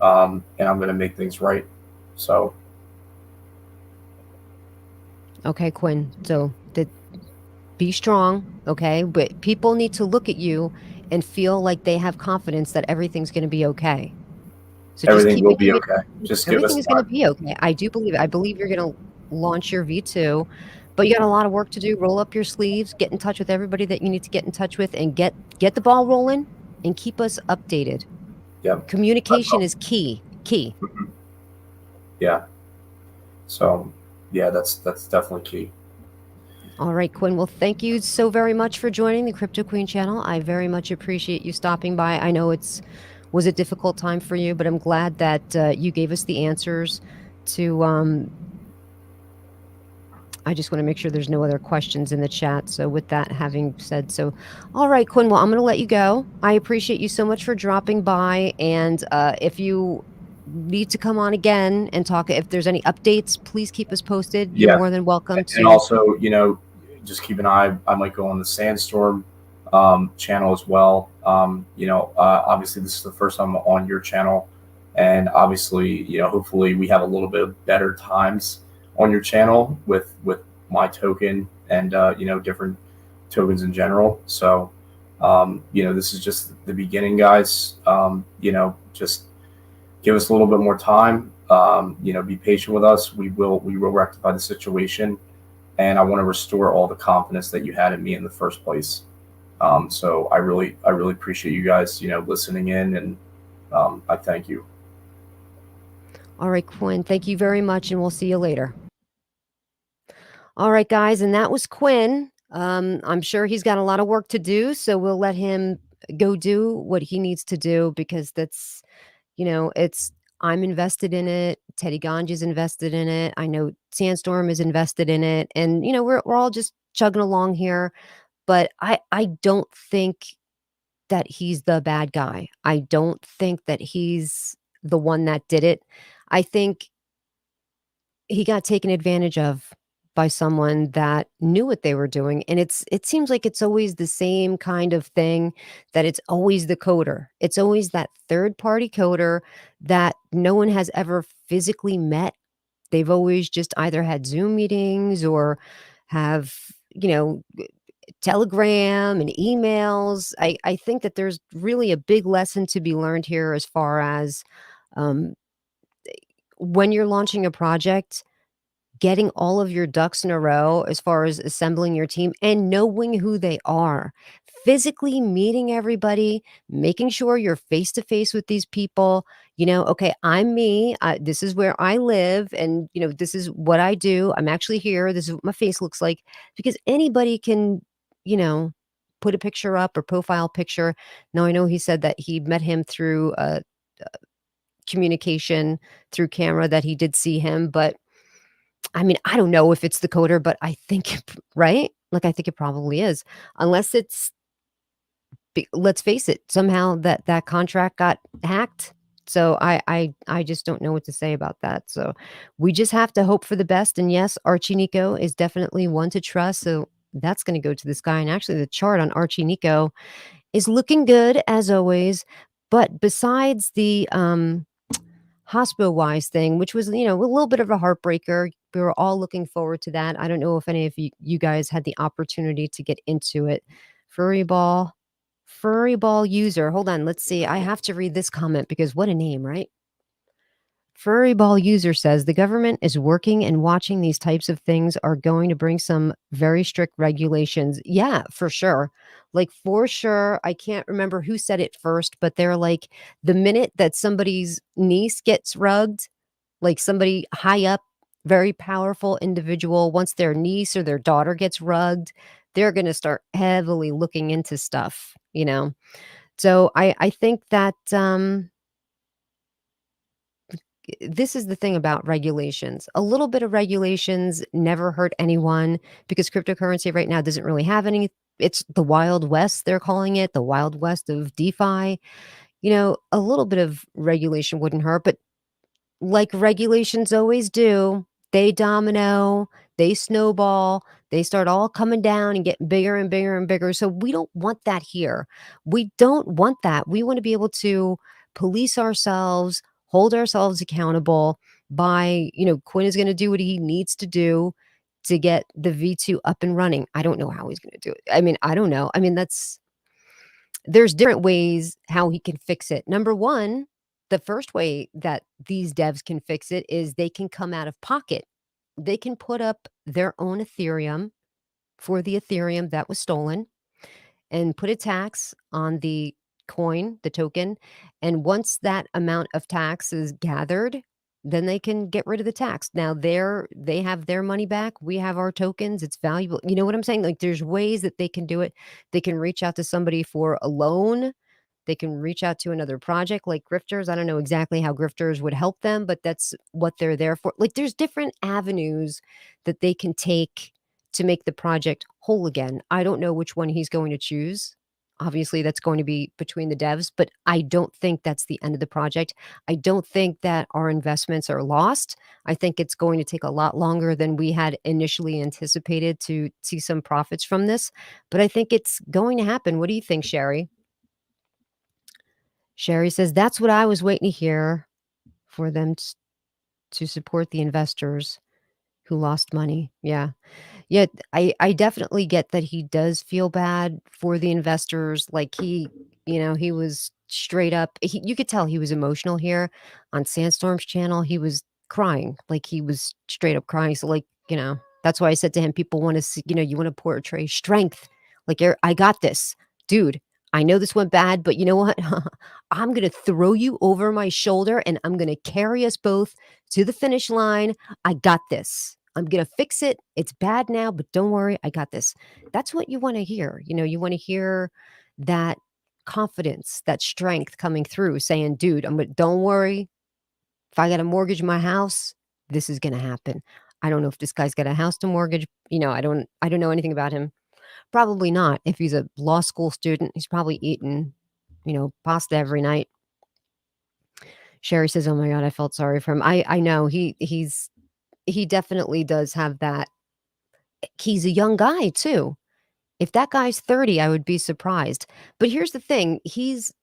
and I'm going to make things right. So, Okay, Quinn. So be strong, okay? But people need to look at you and feel like they have confidence that everything's going to be okay. So just Everything keep will it be in okay. Just give everything us is going to time. be okay. I do believe it. I believe you're going to launch your V2, but you got a lot of work to do. Roll up your sleeves, get in touch with everybody that you need to get in touch with, and get the ball rolling and keep us updated. Yep. I Communication will. is key. Key. Mhm. Yeah. So yeah, that's definitely key. All right, Quinn. Well, thank you so very much for joining the Crypto Queen channel. I very much appreciate you stopping by. I know it's was a difficult time for you, but I'm glad that you gave us the answers to. I just want to make sure there's no other questions in the chat. So, with that having said, so all right, Quinn. Well, I'm going to let you go. I appreciate you so much for dropping by, and if you need to come on again and talk, if there's any updates, please keep us posted. You're Yeah. more than welcome And to. also, just keep an eye. I might go on the Sandstorm channel as well. Obviously, this is the first time I'm on your channel, and obviously, hopefully, we have a little bit of better times on your channel with my token and different tokens in general. So, this is just the beginning, guys. Just give us a little bit more time. Be patient with us. We will rectify the situation, and I want to restore all the confidence that you had in me in the first place. So I really appreciate you guys, listening in, and I thank you. All right, Quinn. Thank you very much, and we'll see you later. All right, guys, and that was Quinn. I'm sure he's got a lot of work to do, so we'll let him go do what he needs to do because that's, it's I'm invested in it. Teddy Ganja's invested in it. I know Sandstorm is invested in it, and we're all just chugging along here. But I don't think that he's the bad guy. I don't think that he's the one that did it. I think he got taken advantage of by someone that knew what they were doing, and it seems like it's always the same kind of thing, that it's always the coder. It's always that third party coder that no one has ever physically met. They've always just either had Zoom meetings or have, Telegram and emails. I think that there's really a big lesson to be learned here as far as, um, when you're launching a project, getting all of your ducks in a row as far as assembling your team and knowing who they are, physically meeting everybody, making sure you're face to face with these people. Okay, I'm me. This is where I live, and this is what I do. I'm actually here. This is what my face looks like, because anybody can, you know, put a picture up or profile picture. Now I know he said that he met him through communication through camera, that he did see him, but I mean, I don't know if it's the coder, but I think right? Like, I think it probably is. Unless it's let's face it, somehow that contract got hacked. So I just don't know what to say about that. So we just have to hope for the best. And yes, Archie Nico is definitely one to trust. So that's going to go to this guy. And actually, the chart on Archie Nico is looking good as always. But besides the HospoWise thing, which was, a little bit of a heartbreaker. We were all looking forward to that. I don't know if any of you guys had the opportunity to get into it. Furry ball, furry ball user. Hold on, let's see. I have to read this comment because what a name, right? Furry ball user says the government is working and watching these types of things are going to bring some very strict regulations. Yeah, for sure. Like, for sure. I can't remember who said it first, but they're like, the minute that somebody's niece gets rugged, like somebody high up, very powerful individual, once their niece or their daughter gets rugged, they're going to start heavily looking into stuff. So I think that this is the thing about regulations. A little bit of regulations never hurt anyone, because cryptocurrency right now doesn't really have any. It's the Wild West, they're calling it, the Wild West of DeFi. A little bit of regulation wouldn't hurt, but like regulations always do, they domino, they snowball, they start all coming down and getting bigger and bigger and bigger. So we don't want that here. We don't want that. We want to be able to police ourselves, hold ourselves accountable by, Quinn is going to do what he needs to do. to get the V2 up and running. I don't know how he's gonna do it. I mean, I don't know. I mean, there's different ways how he can fix it. Number 1, the first way that these devs can fix it is they can come out of pocket. They can put up their own Ethereum for the Ethereum that was stolen and put a tax on the coin, the token, and once that amount of tax is gathered, then they can get rid of the tax. Now they have their money back, we have our tokens, it's valuable. You know what I'm saying? Like, there's ways that they can do it. They can reach out to somebody for a loan. They can reach out to another project like grifters. I don't know exactly how grifters would help them, but that's what they're there for. Like, there's different avenues that they can take to make the project whole again. I don't know which one he's going to choose. Obviously, that's going to be between the devs, but I don't think that's the end of the project. I don't think that our investments are lost. I think it's going to take a lot longer than we had initially anticipated to see some profits from this, but I think it's going to happen. What do you think, Sherry? Sherry says, "That's what I was waiting to hear for them to support the investors who lost money." Yeah. Yeah, I definitely get that he does feel bad for the investors, like, he was straight up you could tell he was emotional here. On Sandstorm's channel, he was crying, like, he was straight up crying, so, like, that's why I said to him, "People wanna see," "You wanna portray strength, like, you're I got this. Dude, I know this went bad, but you know what? I'm gonna throw you over my shoulder, and I'm gonna carry us both to the finish line. I got this. I'm gonna fix it. It's bad now, but don't worry, I got this." That's what you wanna hear. You wanna hear that confidence, that strength coming through saying, "Dude, don't worry. If I gotta mortgage my house, this is gonna happen." I don't know if this guy's got a house to mortgage. I don't know anything about him. Probably not. If he's a law school student, he's probably eating, pasta every night. Sherry says, "Oh my god, I felt sorry for him." I know he definitely does have that. He's a young guy too. If that guy's 30, I would be surprised. But here's the thing, he's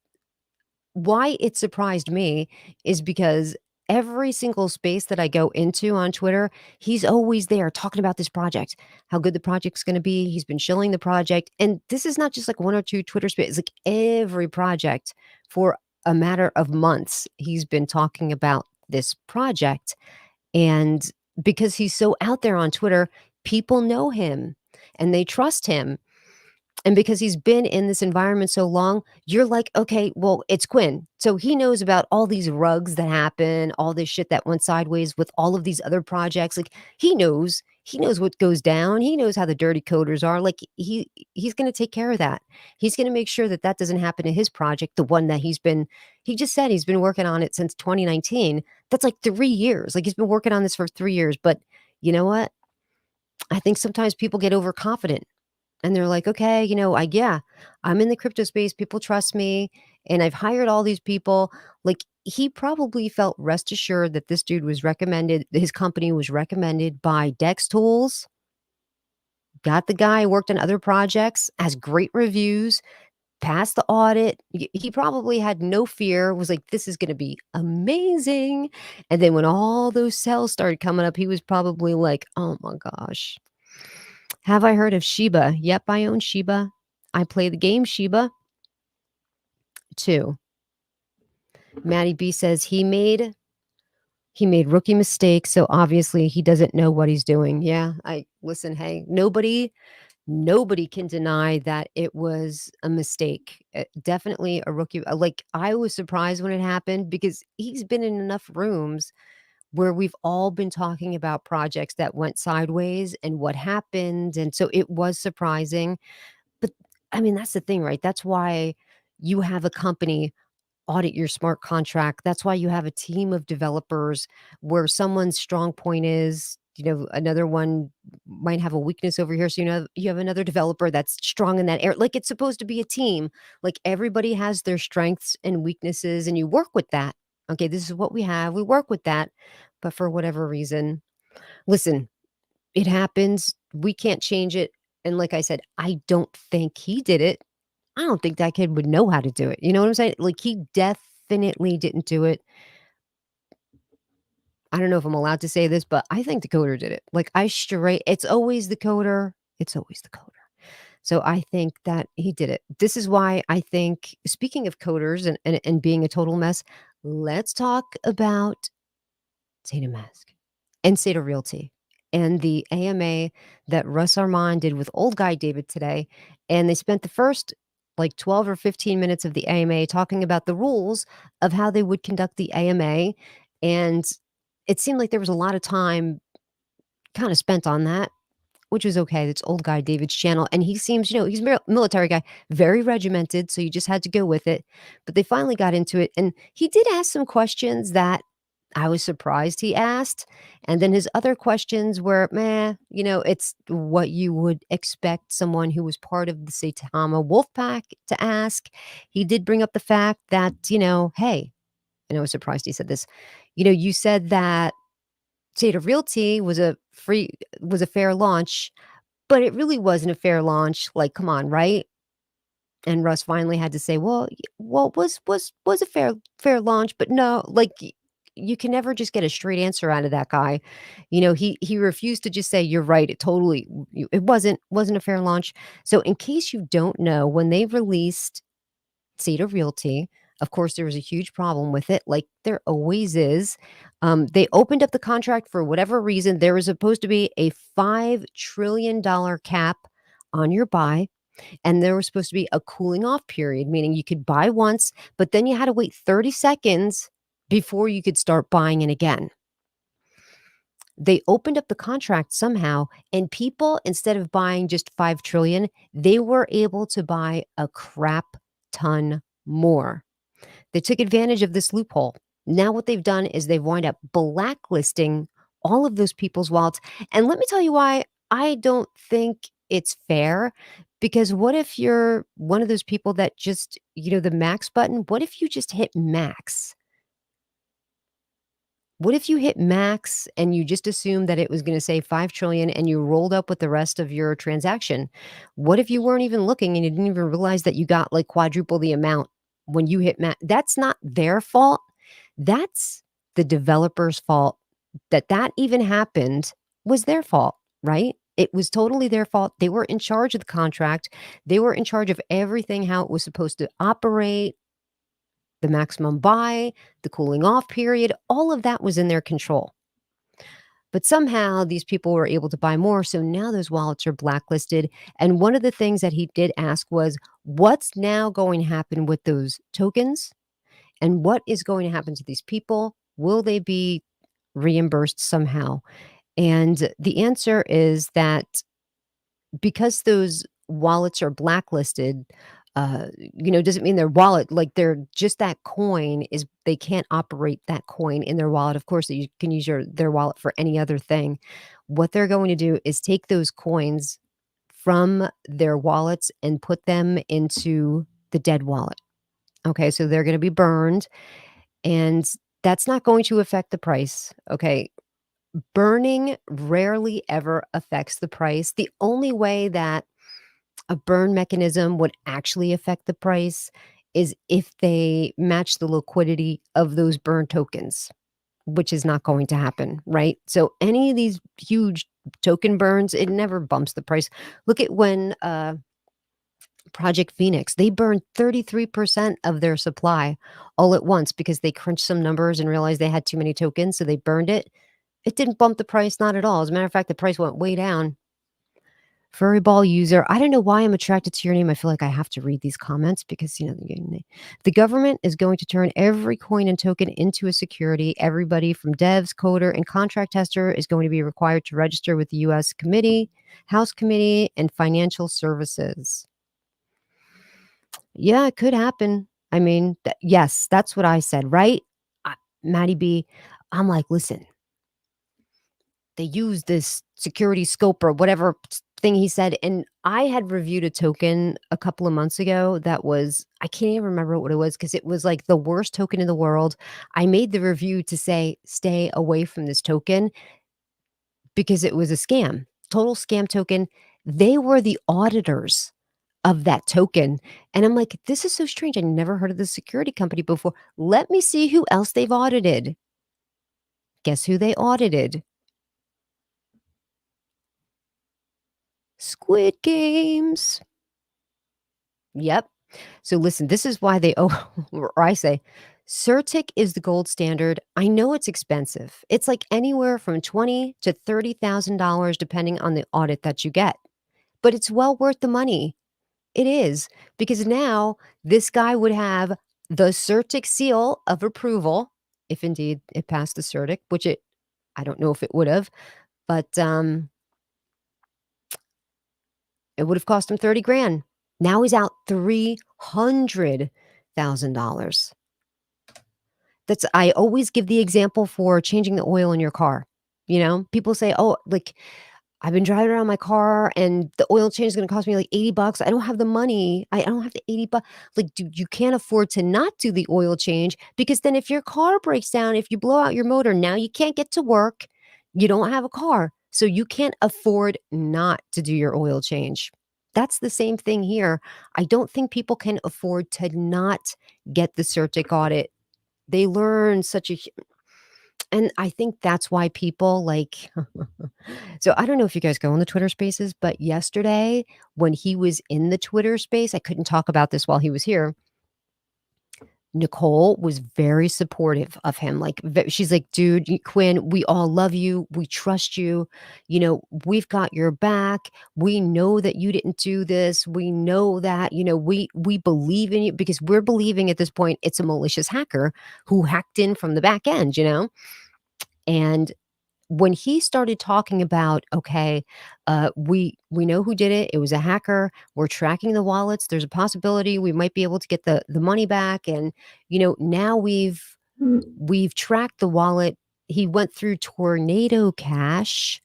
why it surprised me is because every single space that I go into on Twitter, he's always there talking about this project, how good the project's gonna be. He's been shilling the project, and this is not just like 1 or 2 Twitter spaces, like every project for a matter of months, he's been talking about this project, and because he's so out there on Twitter, people know him and they trust him. And because he's been in this environment so long, you're like, okay, well, it's Quinn. So he knows about all these rugs that happen, all this shit that went sideways with all of these other projects. Like, he knows what goes down. He knows how the dirty coders are. Like, he's going to take care of that. He's going to make sure that that doesn't happen to his project, the one that he just said he's been working on it since 2019. That's like 3 years. Like, he's been working on this for 3 years. But you know what? I think sometimes people get overconfident and they're like, "Okay, I'm in the crypto space, people trust me, and I've hired all these people." Like, he probably felt rest assured that this dude was recommended his company was recommended by Dex Tools, got the guy, worked on other projects, has great reviews, passed the audit. He probably had no fear, was like, "This is gonna be amazing." And then when all those sales started coming up, he was probably like, "Oh my gosh." Have I heard of Shiba? Yep, I own Shiba. I play the game Shiba too. Maddie B says he made rookie mistakes, so obviously he doesn't know what he's doing. Yeah, I listen, hey, nobody can deny that it was a mistake. Definitely a rookie. Like, I was surprised when it happened because he's been in enough rooms where we've all been talking about projects that went sideways and what happened, and so it was surprising. But, I mean, that's the thing, right? That's why you have a company audit your smart contract. That's why you have a team of developers where someone's strong point is, another one might have a weakness over here. So, you have another developer that's strong in that area. Like, it's supposed to be a team. Like, everybody has their strengths and weaknesses, and you work with that. Okay, this is what we have. We work with that. But for whatever reason, listen, it happens. We can't change it. And like I said, I don't think he did it. I don't think that kid would know how to do it. You know what I'm saying? Like, he definitely didn't do it. I don't know if I'm allowed to say this, but I think the coder did it. Like, it's always the coder. It's always the coder. So I think that he did it. This is why I think, speaking of coders and being a total mess, let's talk about Zeta Mask and SaitaRealty and the AMA that Russ Armand did with old guy David today. And they spent the first like 12 or 15 minutes of the AMA talking about the rules of how they would conduct the AMA. And it seemed like there was a lot of time kind of spent on that, which was okay. It's old guy David's channel. And he seems, he's a military guy, very regimented. So you just had to go with it. But they finally got into it. And he did ask some questions that I was surprised he asked. And then his other questions were, meh, it's what you would expect someone who was part of the Saitama Wolfpack to ask. He did bring up the fact that, hey, and I was surprised he said this, you said that SaitaRealty was a fair launch, but it really wasn't a fair launch. Like, come on, right? And Russ finally had to say, "Well, was a fair launch, but no, like you can never just get a straight answer out of that guy." He refused to just say, "You're right. It wasn't a fair launch." So, in case you don't know, when they released SaitaRealty, of course, there was a huge problem with it, like there always is. They opened up the contract for whatever reason. There was supposed to be a $5 trillion cap on your buy. And there was supposed to be a cooling off period, meaning you could buy once, but then you had to wait 30 seconds before you could start buying it again. They opened up the contract somehow, and people, instead of buying just 5 trillion, they were able to buy a crap ton more. They took advantage of this loophole. Now what they've done is they've wound up blacklisting all of those people's wallets. And let me tell you why I don't think it's fair. Because what if you're one of those people that just, the max button? What if you just hit max? What if you hit max and you just assumed that it was going to say 5 trillion and you rolled up with the rest of your transaction? What if you weren't even looking and you didn't even realize that you got like quadruple the amount when you hit max? That's not their fault. That's the developer's fault. That even happened was their fault, right? It was totally their fault. They were in charge of the contract. They were in charge of everything, how it was supposed to operate, the maximum buy, the cooling off period, all of that was in their control. But somehow these people were able to buy more. So now those wallets are blacklisted. And one of the things that he did ask was, what's now going to happen with those tokens? And what is going to happen to these people? Will they be reimbursed somehow? And the answer is that because those wallets are blacklisted, doesn't mean their wallet, like they're just that coin is they can't operate that coin in their wallet. Of course, you can use their wallet for any other thing. What they're going to do is take those coins from their wallets and put them into the dead wallet. Okay, so they're going to be burned, and that's not going to affect the price. Okay, burning rarely ever affects the price. The only way that a burn mechanism would actually affect the price is if they match the liquidity of those burn tokens, which is not going to happen, right? So any of these huge token burns, it never bumps the price. Look at when Project Phoenix, they burned 33% of their supply all at once because they crunched some numbers and realized they had too many tokens, so they burned it. It didn't bump the price, not at all. As a matter of fact, the price went way down. Furry ball user. I don't know why I'm attracted to your name. I feel like I have to read these comments because, the government is going to turn every coin and token into a security. Everybody from devs, coder, and contract tester is going to be required to register with the U.S. House Committee, and Financial Services. Yeah, it could happen. I mean, yes, that's what I said, right? Maddie B, I'm like, listen, they use this security scope or whatever thing he said. And I had reviewed a token a couple of months ago that was, I can't even remember what it was because it was like the worst token in the world. I made the review to say, stay away from this token because it was a scam, total scam token. They were the auditors of that token. And I'm like, this is so strange. I never heard of this security company before. Let me see who else they've audited. Guess who they audited? Squid Games. Yep. So listen, this is why they or I say, Certic is the gold standard. I know it's expensive. It's like anywhere from $20 to $30,000 depending on the audit that you get. But it's well worth the money. It is, because now this guy would have the Certic seal of approval, if indeed it passed the Certic, which I don't know if it would have, but it would have cost him 30 grand. Now he's out $300,000. I always give the example for changing the oil in your car. People say, "Oh, like I've been driving around my car and the oil change is going to cost me like 80 bucks. I don't have the money. I don't have the 80 bucks." Like, dude, you can't afford to not do the oil change, because then if your car breaks down, if you blow out your motor, now you can't get to work. You don't have a car. So you can't afford not to do your oil change. That's the same thing here. I don't think people can afford to not get the Certic audit. They learn and I think that's why people like so I don't know if you guys go in the Twitter Spaces, but yesterday when he was in the Twitter Space, I couldn't talk about this while he was here. Nicole was very supportive of him. Like, she's like, "Dude, Quinn, we all love you. We trust you. We've got your back. We know that you didn't do this. We know that, we believe in you," because we're believing at this point it's a malicious hacker who hacked in from the back end. And when he started talking about, okay, we know who did it. It was a hacker. We're tracking the wallets. There's a possibility we might be able to get the money back. And now we've tracked the wallet. He went through Tornado Cash,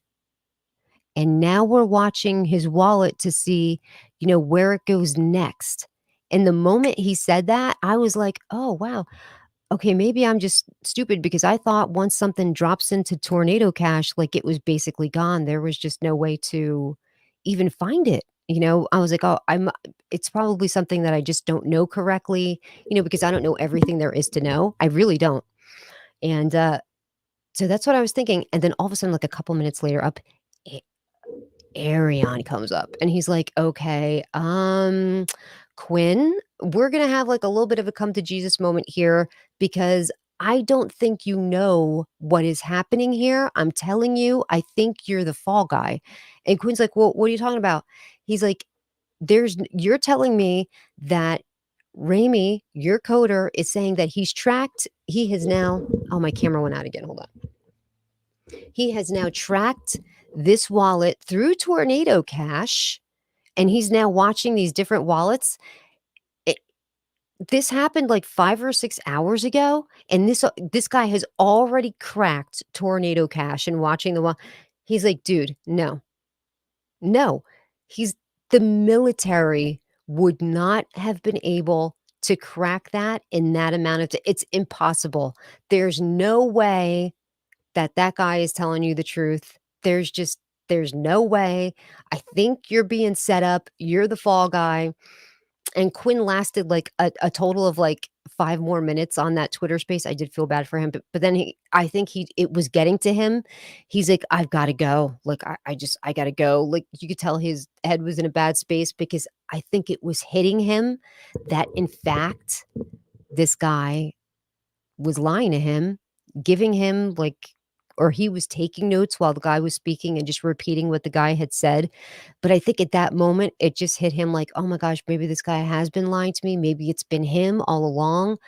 and now we're watching his wallet to see where it goes next. And the moment he said that, I was like, oh wow, okay, maybe I'm just stupid, because I thought once something drops into Tornado Cash, like, it was basically gone. There was just no way to even find it. I was like, oh, it's probably something that I just don't know correctly, because I don't know everything there is to know. I really don't. And so that's what I was thinking. And then all of a sudden, like a couple minutes later, Arion comes up and he's like, "Okay, Quinn, we're gonna have like a little bit of a come to Jesus moment here, because I don't think you know what is happening here. I'm telling you, I think you're the fall guy." And Quinn's like, "Well, what are you talking about?" He's like, you're telling me that Rami, your coder, is saying that he has now, oh, my camera went out again. Hold on. He has now tracked this wallet through Tornado Cash, and he's now watching these different wallets. It, this happened like 5 or 6 hours ago, and this guy has already cracked Tornado Cash and watching the wallet. He's like, "Dude, no. No." The military would not have been able to crack that in that amount of it's impossible. There's no way that guy is telling you the truth. There's no way. I think you're being set up. You're the fall guy. And Quinn lasted like a total of like 5 more minutes on that Twitter Space. I did feel bad for him, but then I think it was getting to him. He's like, "I've got to go. Like, I got to go." Like, you could tell his head was in a bad space, because I think it was hitting him that, in fact, this guy was lying to him, giving him like, or he was taking notes while the guy was speaking and just repeating what the guy had said. But I think at that moment, it just hit him like, oh my gosh, maybe this guy has been lying to me. Maybe it's been him all along,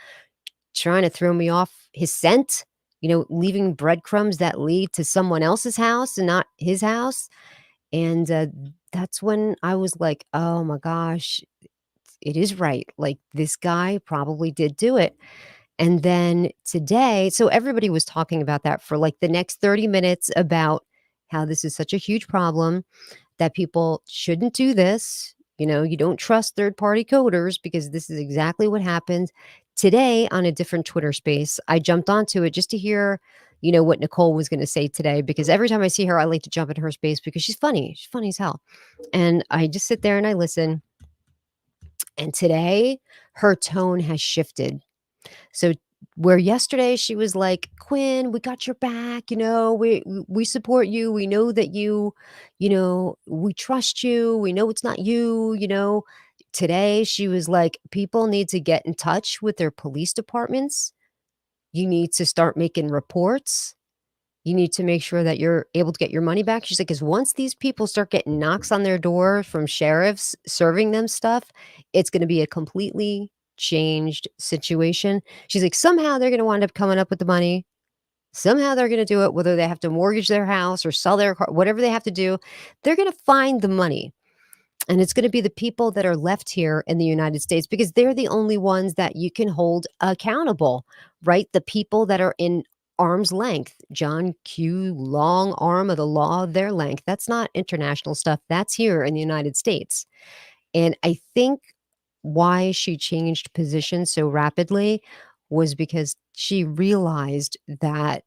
trying to throw me off his scent, leaving breadcrumbs that lead to someone else's house and not his house. And that's when I was like, oh my gosh, it is right. Like, this guy probably did do it. And then today, so everybody was talking about that for like the next 30 minutes, about how this is such a huge problem, that people shouldn't do this. You don't trust third party coders, because this is exactly what happened. Today, on a different Twitter Space, I jumped onto it just to hear, what Nicole was going to say today, because every time I see her, I like to jump in her space, because she's funny. She's funny as hell. And I just sit there and I listen. And today, her tone has shifted. So Where yesterday she was like, "Quinn, we got your back, we support you. We know that we trust you. We know it's not you." Today she was like, "People need to get in touch with their police departments. You need to start making reports. You need to make sure that you're able to get your money back." She's like, "'Cause once these people start getting knocks on their door from sheriffs serving them stuff, it's gonna be a completely changed situation." She's like, "Somehow they're gonna wind up coming up with the money. Somehow they're gonna do it, whether they have to mortgage their house or sell their car, whatever they have to do, they're gonna find the money." And it's gonna be the people that are left here in the United States because they're the only ones that you can hold accountable, right? The people that are in arm's length. John Q. Long arm of the law of their length. That's not international stuff. That's here in the United States. And I think why she changed positions so rapidly was because she realized that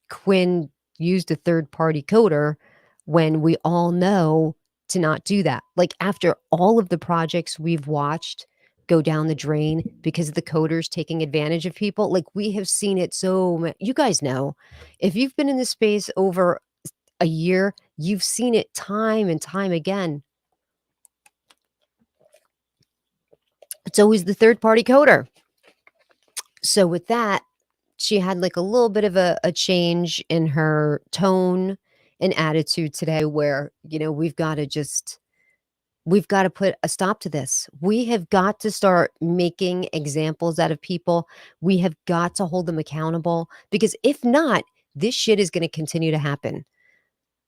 Quinn used a third party coder when we all know to not do that. Like after all of the projects we've watched go down the drain because of the coders taking advantage of people, like we have seen it you guys know. If you've been in this space over a year, you've seen it time and time again. It's always the third party coder. So with that, she had like a little bit of a change in her tone and attitude today where, we've got to put a stop to this. We have got to start making examples out of people. We have got to hold them accountable because if not, this shit is going to continue to happen.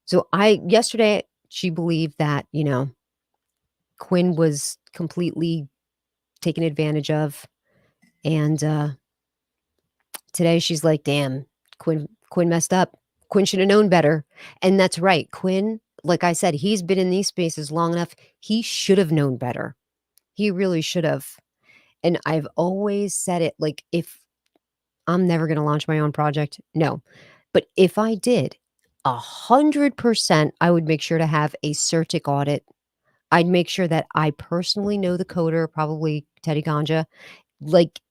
So yesterday, she believed that, Quinn was completely taken advantage of. And today she's like, "Damn, Quinn messed up. Quinn should have known better." And that's right. Quinn, like I said, he's been in these spaces long enough. He should have known better. He really should have. And I've always said it, like, if I'm never gonna launch my own project, no. But if I did, 100% I would make sure to have a CertiK audit. I'd make sure that I personally know the coder, probably Teddy Ganja, like,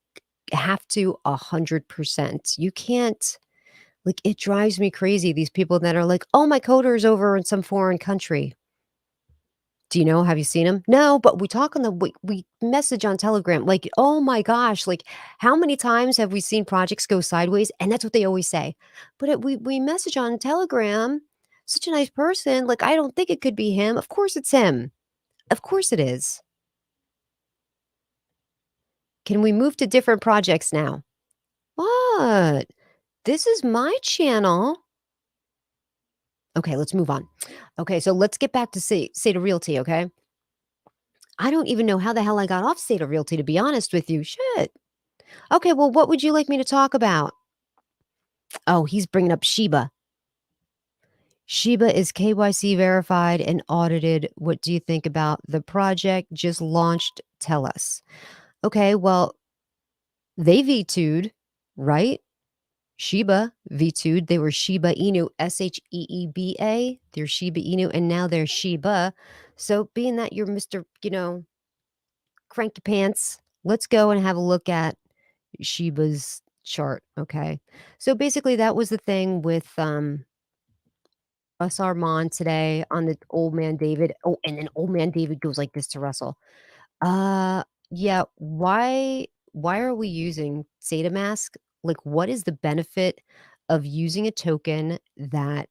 have to 100%. You can't. Like, it drives me crazy, these people that are like, "Oh, my coder is over in some foreign country." Do you know? Have you seen him? No, but we talk on we message on Telegram. Like, oh my gosh, like, how many times have we seen projects go sideways? And that's what they always say. But we message on Telegram. Such a nice person. Like, I don't think it could be him. Of course it's him. Of course it is. Can we move to different projects now? What? This is my channel. Okay, let's move on. Okay, so let's get back to SaitaRealty, okay? I don't even know how the hell I got off SaitaRealty, to be honest with you. Shit. Okay, well, what would you like me to talk about? Oh, he's bringing up Sheba. Sheba is KYC verified and audited. What do you think about the project just launched? Tell us. Okay, well, they V2'd, right? Sheba V2'd. They were Shiba Inu, Sheeba. They're Shiba Inu, and now they're Sheba. So, being that you're Mr., cranky pants, let's go and have a look at Sheba's chart. Okay. So basically that was the thing with Russ Armand today on the old man David. Oh, and then old man David goes like this to Russell. Uh yeah, why are we using SaitaMask? Like what is the benefit of using a token that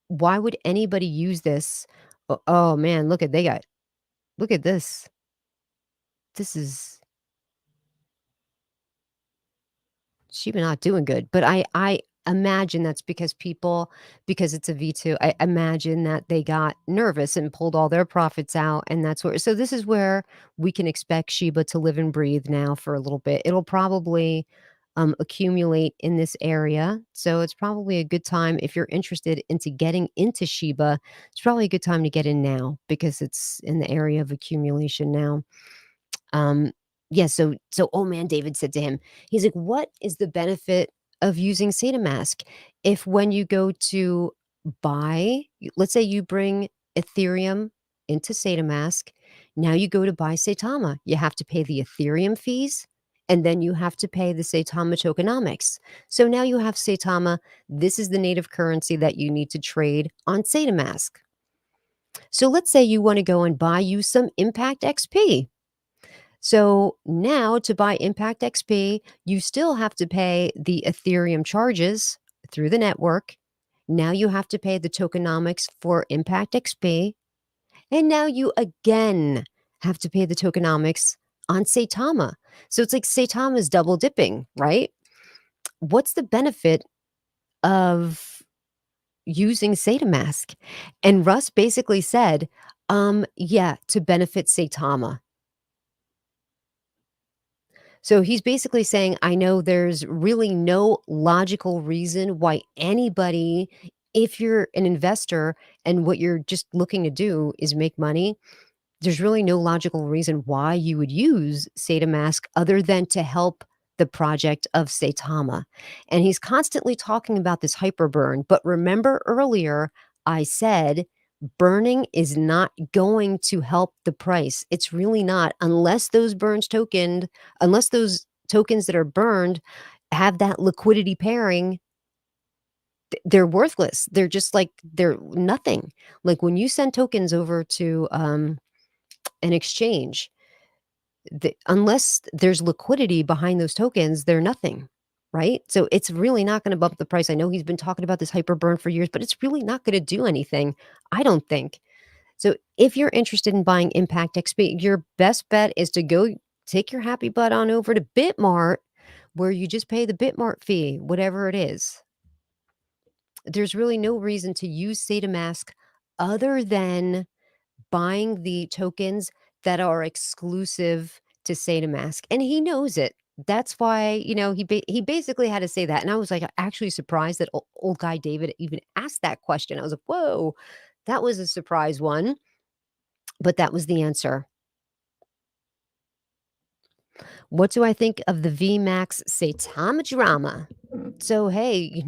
why would anybody use this? Oh man, look at this. This is She's not doing good, but I imagine that's because it's a V2, I imagine that they got nervous and pulled all their profits out, and that's where so this is where we can expect Sheba to live and breathe now for a little bit. It'll probably, accumulate in this area, so it's probably a good time if you're interested into getting into Sheba, it's probably a good time to get in now because it's in the area of accumulation now. Um, yeah, so old man David said to him, he's like, "What is the benefit of using SaitaMask if when you go to let's say you bring Ethereum into SaitaMask, now you go to buy Saitama, you have to pay the Ethereum fees? And then you have to pay the Saitama tokenomics. So now you have Saitama. This is the native currency that you need to trade on SaitaMask. So let's say you want to go and buy you some Impact XP. So now to buy Impact XP, you still have to pay the Ethereum charges through the network. Now you have to pay the tokenomics for Impact XP. And now you again have to pay the tokenomics on Saitama. So it's like Saitama is double dipping, right? What's the benefit of using SaitaMask? And Russ basically said, yeah, to benefit Saitama. So he's basically saying, I know there's really no logical reason why anybody, if you're an investor and what you're just looking to do is make money, there's really no logical reason why you would use SaitaMask other than to help the project of Saitama. And he's constantly talking about this hyper burn. But remember earlier, I said burning is not going to help the price. It's really not, unless those unless those tokens that are burned have that liquidity pairing. They're worthless. They're just like, they're nothing. Like when you send tokens over to an exchange, unless there's liquidity behind those tokens, they're nothing, right? So it's really not going to bump the price. I know he's been talking about this hyper burn for years, but it's really not going to do anything, I don't think. So if you're interested in buying Impact XP, your best bet is to go take your happy butt on over to Bitmart, where you just pay the Bitmart fee, whatever it is. There's really no reason to use SaitaMask other than buying the tokens that are exclusive to SaitaMask, and he knows it. That's why, he basically had to say that, and I was, like, actually surprised that old guy David even asked that question. I was like, "Whoa, that was a surprise one," but that was the answer. What do I think of the VMAX Saitama drama? So, hey,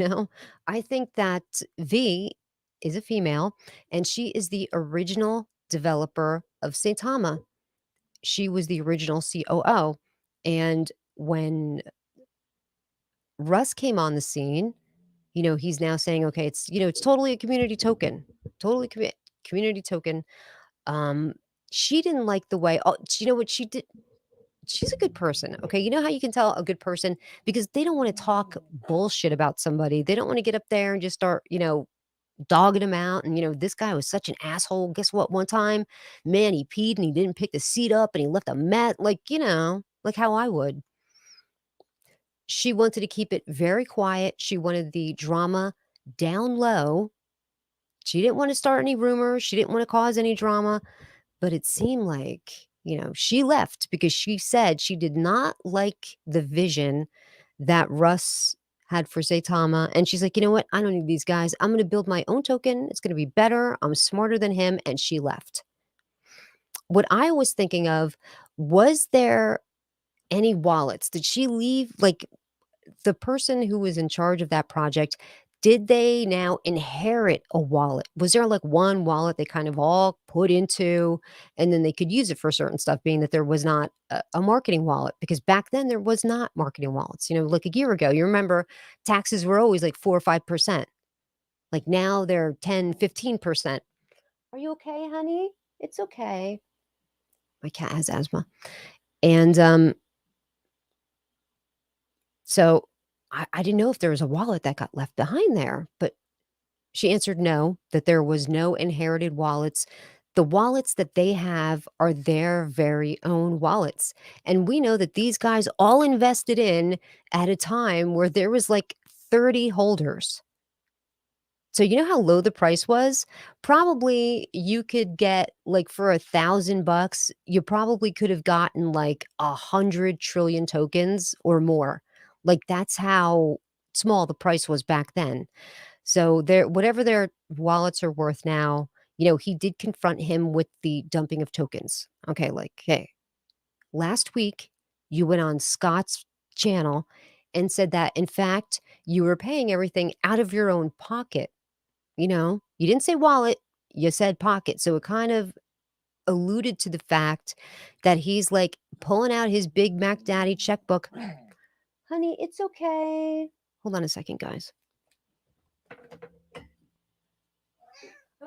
I think that V is a female, and she is the original developer of Saitama. She was the original COO. And when Russ came on the scene, he's now saying, okay, it's totally a community token, totally community token. Um, she didn't like the way, you know what she did? She's a good person. Okay. You know how you can tell a good person? Because they don't want to talk bullshit about somebody. They don't want to get up there and just start, dogging him out. And, this guy was such an asshole. Guess what? One time, man, he peed and he didn't pick the seat up and he left a mat, like how I would. She wanted to keep it very quiet. She wanted the drama down low. She didn't want to start any rumors. She didn't want to cause any drama. But it seemed like, she left because she said she did not like the vision that Russ had for Saitama. And she's like, you know what? I don't need these guys. I'm going to build my own token. It's going to be better. I'm smarter than him. And she left. What I was thinking of, was there any wallets? Did she leave? Like the person who was in charge of that project, did they now inherit a wallet? Was there like one wallet they kind of all put into and then they could use it for certain stuff, being that there was not a marketing wallet? Because back then there was not marketing wallets, like a year ago. You remember taxes were always like 4 or 5%. Like now they're 10, 15%. Are you okay, honey? It's okay. My cat has asthma. And so I didn't know if there was a wallet that got left behind there, but she answered no, that there was no inherited wallets. The wallets that they have are their very own wallets. And we know that these guys all invested in at a time where there was like 30 holders. So you know how low the price was? Probably you could get like for $1,000, you probably could have gotten like 100 trillion tokens or more. Like that's how small the price was back then. So whatever their wallets are worth now, he did confront him with the dumping of tokens. Okay, like, hey, last week you went on Scott's channel and said that in fact you were paying everything out of your own pocket. You didn't say wallet, you said pocket. So it kind of alluded to the fact that he's like pulling out his Big Mac Daddy checkbook. Honey, it's okay. Hold on a second, guys. Are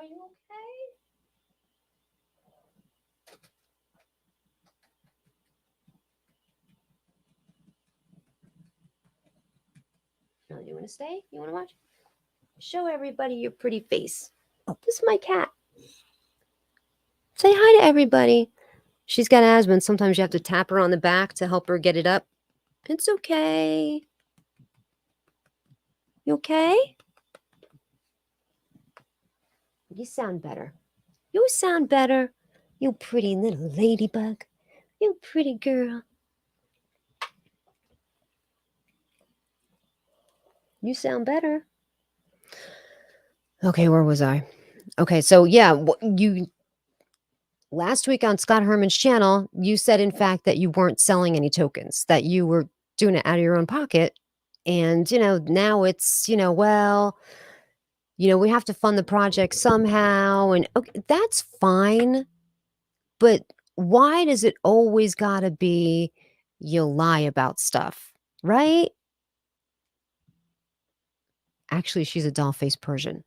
you okay? Oh, you want to stay? You want to watch? Show everybody your pretty face. Oh, this is my cat. Say hi to everybody. She's got asthma, and sometimes you have to tap her on the back to help her get it up. It's okay. You okay? You sound better. You sound better. You pretty little ladybug. You pretty girl. You sound better. Okay, where was I? Okay, so yeah, you last week on Scott Herman's channel, you said in fact that you weren't selling any tokens, that you were doing it out of your own pocket. And, now it's, well, we have to fund the project somehow. And okay, that's fine. But why does it always got to be you lie about stuff, right? Actually, she's a doll faced Persian.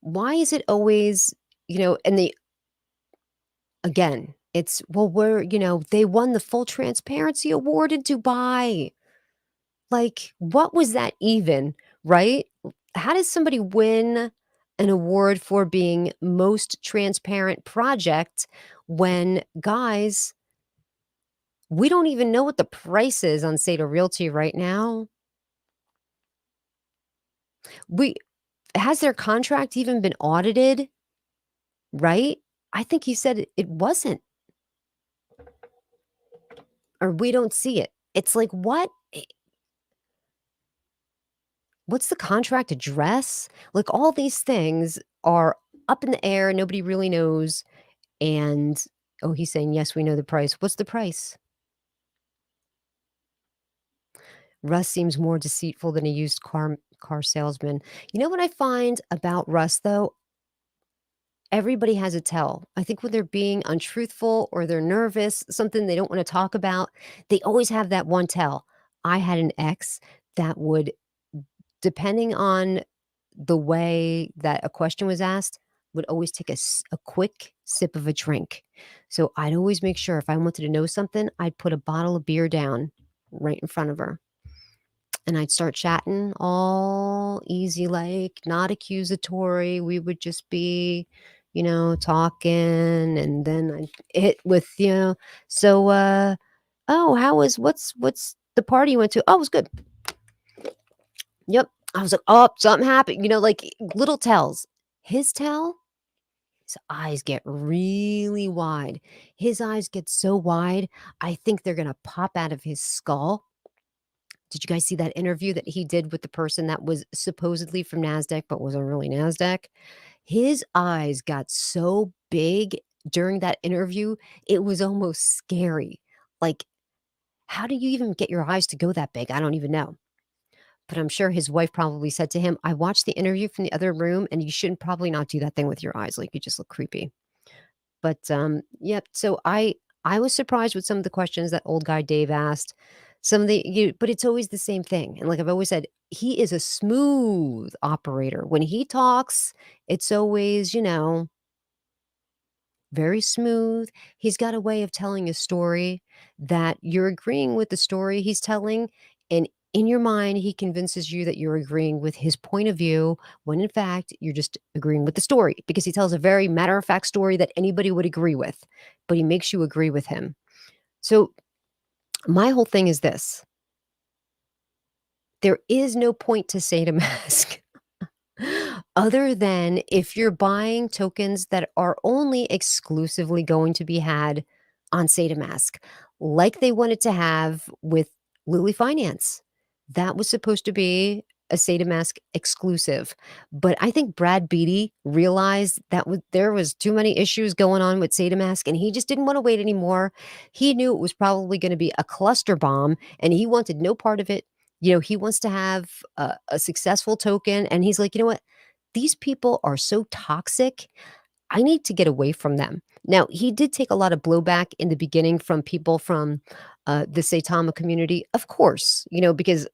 Why is it always, and again, it's, well, they won the full transparency award in Dubai. Like, what was that even, right? How does somebody win an award for being most transparent project when, guys, we don't even know what the price is on SaitaRealty right now? Has their contract even been audited, right? I think he said it wasn't, or we don't see it. It's like, what? What's the contract address? Like, all these things are up in the air. Nobody really knows. And, oh, he's saying, yes, we know the price. What's the price? Russ seems more deceitful than a used car salesman. You know what I find about Russ, though? Everybody has a tell. I think when they're being untruthful or they're nervous, something they don't want to talk about, they always have that one tell. I had an ex that would, depending on the way that a question was asked, would always take a quick sip of a drink. So I'd always make sure if I wanted to know something, I'd put a bottle of beer down right in front of her. And I'd start chatting all easy, like not accusatory. We would just be, talking. And then I'd hit with, so, oh, what's the party you went to? Oh, it was good. Yep. I was like, oh, something happened, like little tells. His eyes get really wide. His eyes get so wide, I think they're going to pop out of his skull. Did you guys see that interview that he did with the person that was supposedly from NASDAQ, but wasn't really NASDAQ? His eyes got so big during that interview, it was almost scary. Like, how do you even get your eyes to go that big? I don't even know. But I'm sure his wife probably said to him, I watched the interview from the other room, and you shouldn't probably not do that thing with your eyes. Like, you just look creepy. But yep. So I was surprised with some of the questions that old guy Dave asked. But it's always the same thing. And like I've always said, he is a smooth operator. When he talks, it's always, very smooth. He's got a way of telling a story that you're agreeing with the story he's telling. And in your mind, he convinces you that you're agreeing with his point of view, when in fact, you're just agreeing with the story, because he tells a very matter of fact story that anybody would agree with, but he makes you agree with him. So, my whole thing is this: there is no point to SaitaMask. Other than if you're buying tokens that are only exclusively going to be had on SaitaMask, like they wanted to have with Lily Finance. That was supposed to be a SaitaMask exclusive. But I think Brad Beatty realized that there was too many issues going on with SaitaMask, and he just didn't want to wait anymore. He knew it was probably going to be a cluster bomb, and he wanted no part of it. He wants to have a successful token, and he's like, you know what? These people are so toxic. I need to get away from them. Now, he did take a lot of blowback in the beginning from people from, the Saitama community, of course, because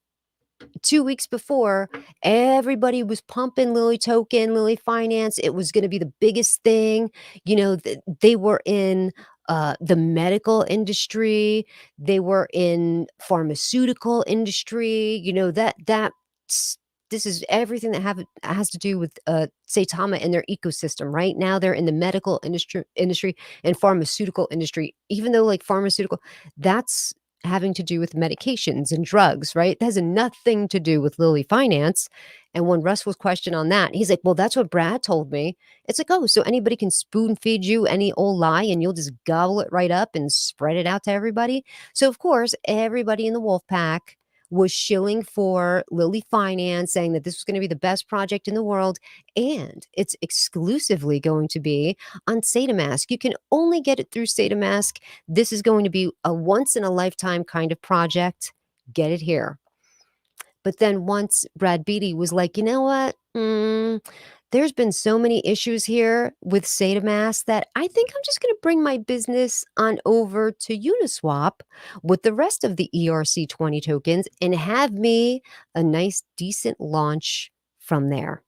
2 weeks before, everybody was pumping Lilly Token, Lilly Finance. It was gonna be the biggest thing. They were in, the medical industry. They were in pharmaceutical industry. That's this is everything that has to do with, Saitama and their ecosystem. Right now, they're in the medical industry and pharmaceutical industry, even though, like, pharmaceutical that's having to do with medications and drugs, right? It has nothing to do with Lilly Finance. And when Russ was questioned on that, he's like, "Well, that's what Brad told me." It's like, "Oh, so anybody can spoon feed you any old lie and you'll just gobble it right up and spread it out to everybody?" So, of course, everybody in the wolf pack was shilling for Lilly Finance, saying that this was going to be the best project in the world. And it's exclusively going to be on SaitaMask. You can only get it through SaitaMask. This is going to be a once in a lifetime kind of project. Get it here. But then once Brad Beatty was like, "You know what? There's been so many issues here with SaitaMask that I think I'm just going to bring my business on over to Uniswap with the rest of the ERC20 tokens and have me a nice, decent launch from there."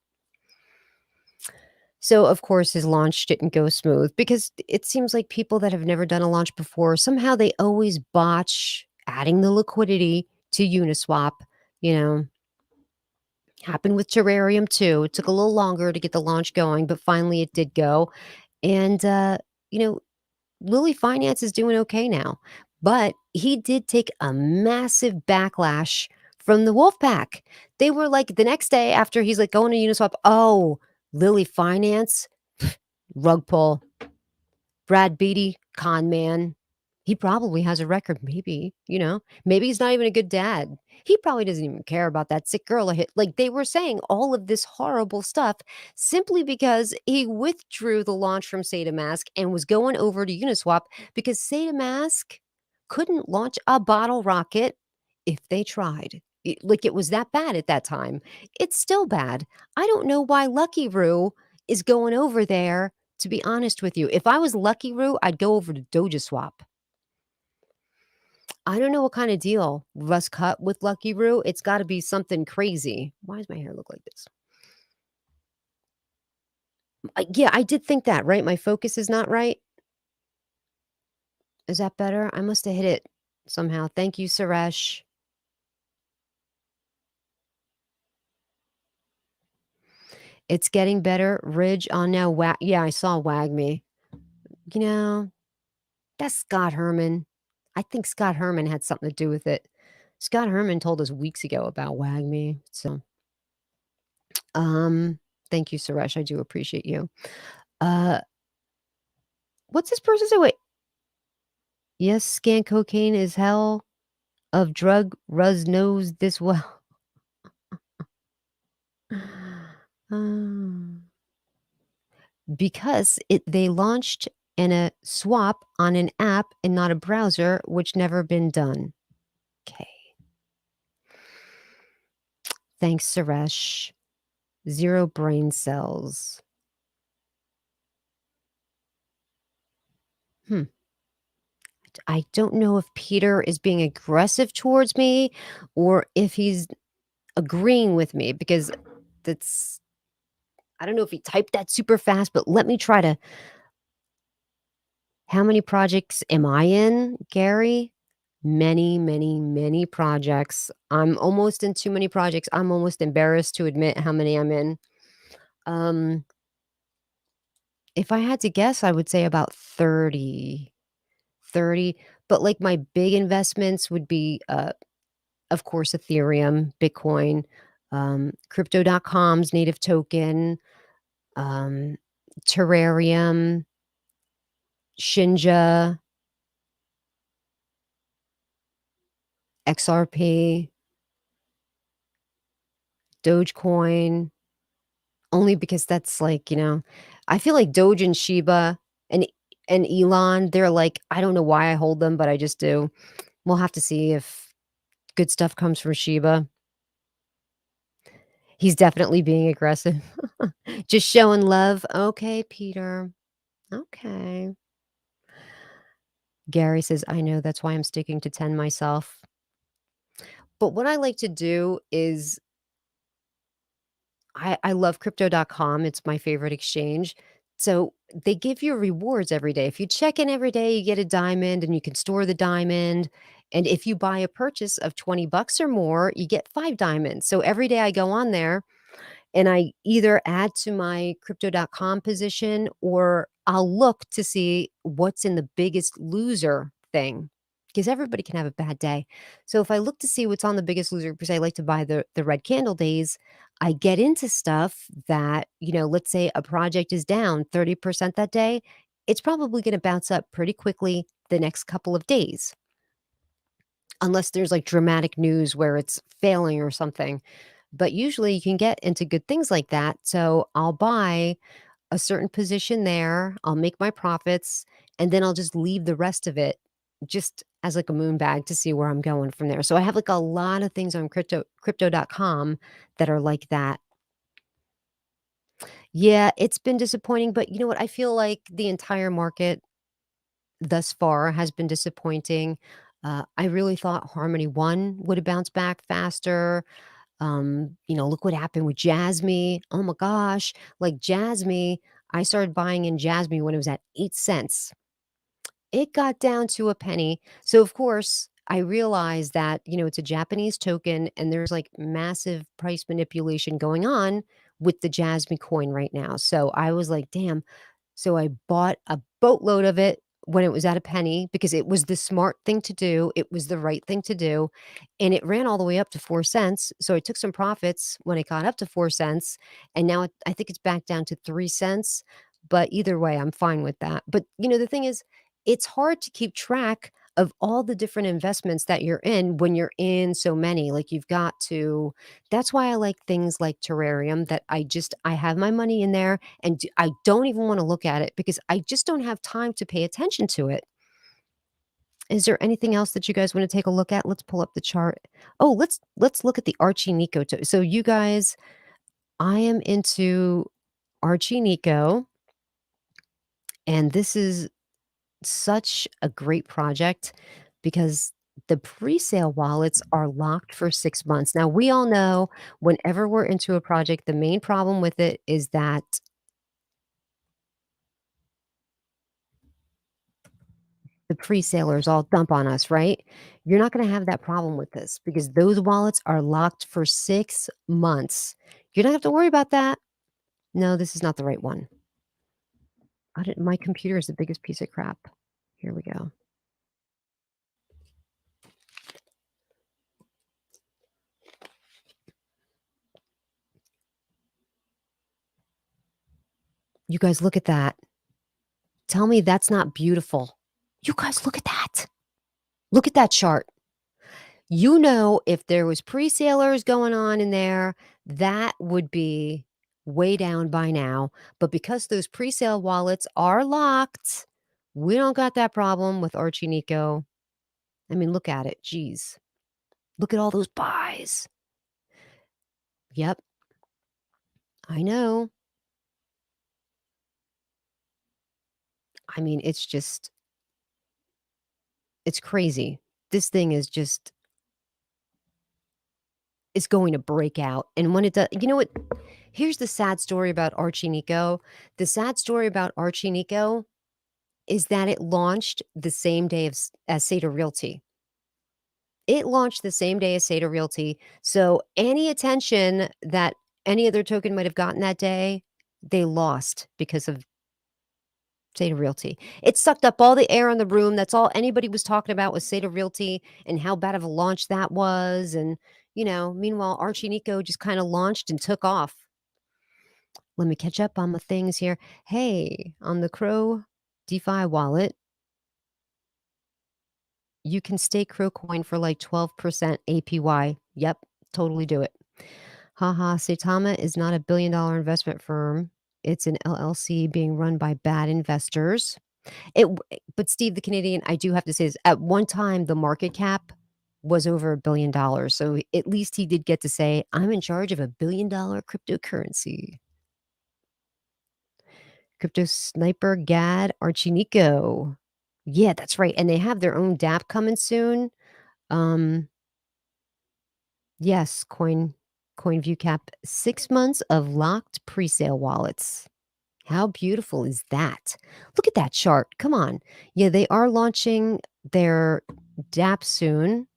So, of course, his launch didn't go smooth because it seems like people that have never done a launch before, somehow they always botch adding the liquidity to Uniswap. You know, happened with Terrarium too. It took a little longer to get the launch going, but finally it did go. And, you know, Lilly Finance is doing okay now, but he did take a massive backlash from the Wolfpack. They were like, the next day after he's like going to Uniswap, "Oh, Lilly Finance, rug pull. Brad Beatty, con man. He probably has a record, maybe. Maybe he's not even a good dad. He probably doesn't even care about that sick girl. Like they were saying all of this horrible stuff simply because he withdrew the launch from SaitaMask and was going over to Uniswap because SaitaMask couldn't launch a bottle rocket if they tried. Like it was that bad at that time. It's still bad. I don't know why Lucky Roo is going over there, to be honest with you. If I was Lucky Roo, I'd go over to Doja Swap. I don't know what kind of deal Russ cut with Lucky Roo. It's got to be something crazy. Why does my hair look like this? Yeah, I did think that, right? My focus is not right. Is that better? I must have hit it somehow. Thank you, Suresh. It's getting better. Ridge on now. Yeah, I saw Wag Me. You know, that's Scott Herman. I think Scott Herman had something to do with it. Scott Herman told us weeks ago about Wag Me. So, um, thank you, Suresh. I do appreciate you. Uh, what's this person say? Wait, yes, scan cocaine is hell of drug. Ruz knows this well. Um, because they launched in a swap on an app and not a browser, which never been done. Okay. Thanks, Suresh. 0 brain cells. Hmm. I don't know if Peter is being aggressive towards me or if he's agreeing with me because that's I don't know if he typed that super fast, but let me try to. How many projects am I in, Gary? Many, many, many projects. I'm almost in too many projects. I'm almost embarrassed to admit how many I'm in. Um, if I had to guess, I would say about 30. 30. But like my big investments would be, of course, Ethereum, Bitcoin, Crypto.com's native token, um, Terrarium, Shinja, XRP, Dogecoin, only because that's like, I feel like Doge and Shiba and Elon, they're like, I don't know why I hold them, but I just do. We'll have to see if good stuff comes from Shiba. He's definitely being aggressive. Just showing love. Okay, Peter. Okay. Gary says, I know, that's why I'm sticking to 10 myself. But what I like to do is I love crypto.com. It's my favorite exchange. So they give you rewards every day. If you check in every day, you get a diamond and you can store the diamond. And if you buy a purchase of 20 bucks or more, you get 5 diamonds. So every day I go on there and I either add to my crypto.com position or I'll look to see what's in the biggest loser thing because everybody can have a bad day. So if I look to see what's on the biggest loser, because I like to buy the red candle days, I get into stuff that, let's say a project is down 30% that day, it's probably going to bounce up pretty quickly the next couple of days. Unless there's like dramatic news where it's failing or something. But usually you can get into good things like that. So I'll buy a certain position there, I'll make my profits, and then I'll just leave the rest of it just as like a moon bag to see where I'm going from there. So I have like a lot of things on crypto.com that are like that. Yeah, it's been disappointing, but you know what? I feel like the entire market thus far has been disappointing. I really thought Harmony One would have bounced back faster. Look what happened with Jasmy. Oh my gosh. Like Jasmy, I started buying in Jasmy when it was at 8 cents. It got down to a penny. So of course, I realized that, it's a Japanese token and there's like massive price manipulation going on with the Jasmy coin right now. So I was like, damn, so I bought a boatload of it when it was at a penny because it was the smart thing to do. It was the right thing to do. And it ran all the way up to 4 cents. So I took some profits when it got up to 4 cents. And now I think it's back down to 3 cents. But either way, I'm fine with that. But, the thing is, it's hard to keep track of all the different investments that you're in when you're in so many. Like you've got to, that's why I like things like Terrarium that I have my money in there and I don't even want to look at it because I just don't have time to pay attention to it. Is there anything else that you guys want to take a look at? Let's pull up the chart. Oh, let's look at the Archie Nico. So you guys, I am into Archie Nico, and this is such a great project because the pre-sale wallets are locked for 6 months. Now we all know whenever we're into a project, the main problem with it is that the pre-salers all dump on us, right? You're not going to have that problem with this because those wallets are locked for 6 months. You don't have to worry about that. No, this is not the right one. My computer is the biggest piece of crap. Here we go. You guys look at that. Tell me that's not beautiful. You guys look at that. Look at that chart. If there was pre-salers going on in there, that would be way down by now. But because those pre-sale wallets are locked, we don't got that problem with Archie Nico. I mean, look at it. Geez. Look at all those buys. Yep. I know. I mean, it's crazy. This thing is just, it's going to break out. And when it does, you know what? Here's the sad story about Archie Nico. The sad story about Archie Nico is that it launched the same day as SaitaRealty. It launched the same day as SaitaRealty. So any attention that any other token might have gotten that day, they lost because of SaitaRealty. It sucked up all the air in the room. That's all anybody was talking about was SaitaRealty and how bad of a launch that was. And, meanwhile, Archie Nico just kind of launched and took off. Let me catch up on the things here. Hey, on the Crow DeFi wallet, you can stake Crow coin for like 12% APY. Yep, totally do it. Haha, Saitama is not a billion-dollar investment firm. It's an LLC being run by bad investors. But Steve the Canadian, I do have to say this. At one time, the market cap was over $1 billion. So at least he did get to say, I'm in charge of $1 billion cryptocurrency. Crypto Sniper Gad Archinico. Yeah, that's right, and they have their own DApp coming soon. Um, yes, CoinViewCap, 6 months of locked presale wallets. How beautiful is that? Look at that chart, come on. Yeah, they are launching their DApp soon.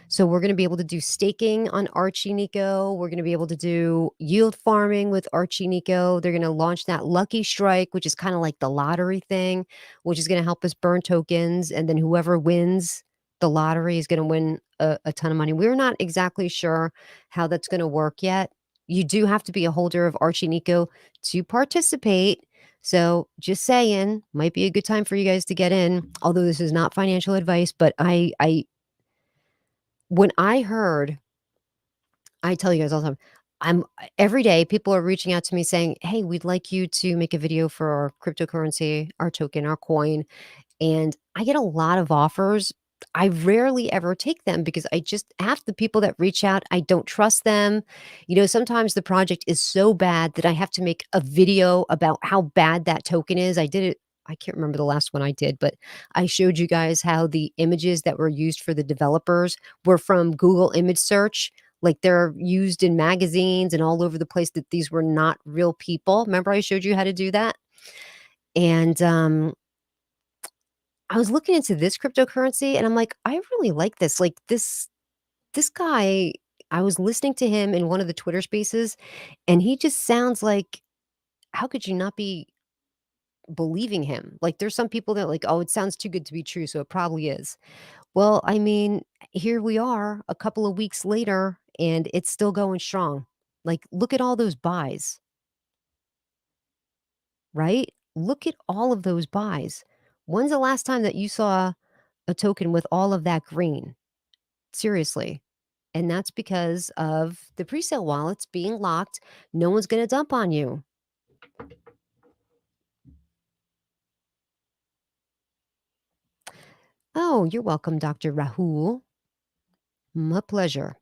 So we're going to be able to do staking on Archie Nico. We're going to be able to do yield farming with Archie Nico. They're going to launch that Lucky Strike, which is kind of like the lottery thing, which is going to help us burn tokens. And then whoever wins the lottery is going to win a ton of money. We're not exactly sure how that's going to work yet. You do have to be a holder of Archie Nico to participate. So just saying, might be a good time for you guys to get in. Although this is not financial advice, but I when I heard I tell you guys all the time, I'm every day people are reaching out to me saying, "Hey, we'd like you to make a video for our cryptocurrency, our token, our coin." And I get a lot of offers. I rarely ever take them because I just half the people that reach out, I don't trust them. You know, sometimes the project is so bad that I have to make a video about how bad that token is. I did it I can't remember the last one I did, but I showed you guys how the images that were used for the developers were from Google image search. Like they're used in magazines and all over the place that these were not real people. Remember I showed you how to do that? And I was looking into this cryptocurrency and I'm like, I really like this. Like this guy, I was listening to him in one of the Twitter spaces and he just sounds like how could you not be believing him? Like there's some people that like, oh, it sounds too good to be true, so it probably is. Well, I mean, here we are a couple of weeks later and it's still going strong. Like look at all those buys, right? Look at all of those buys. When's the last time that you saw a token with all of that green? Seriously. And that's because of the presale wallets being locked. No one's going to dump on you. Oh, you're welcome, Dr. Rahul. My pleasure.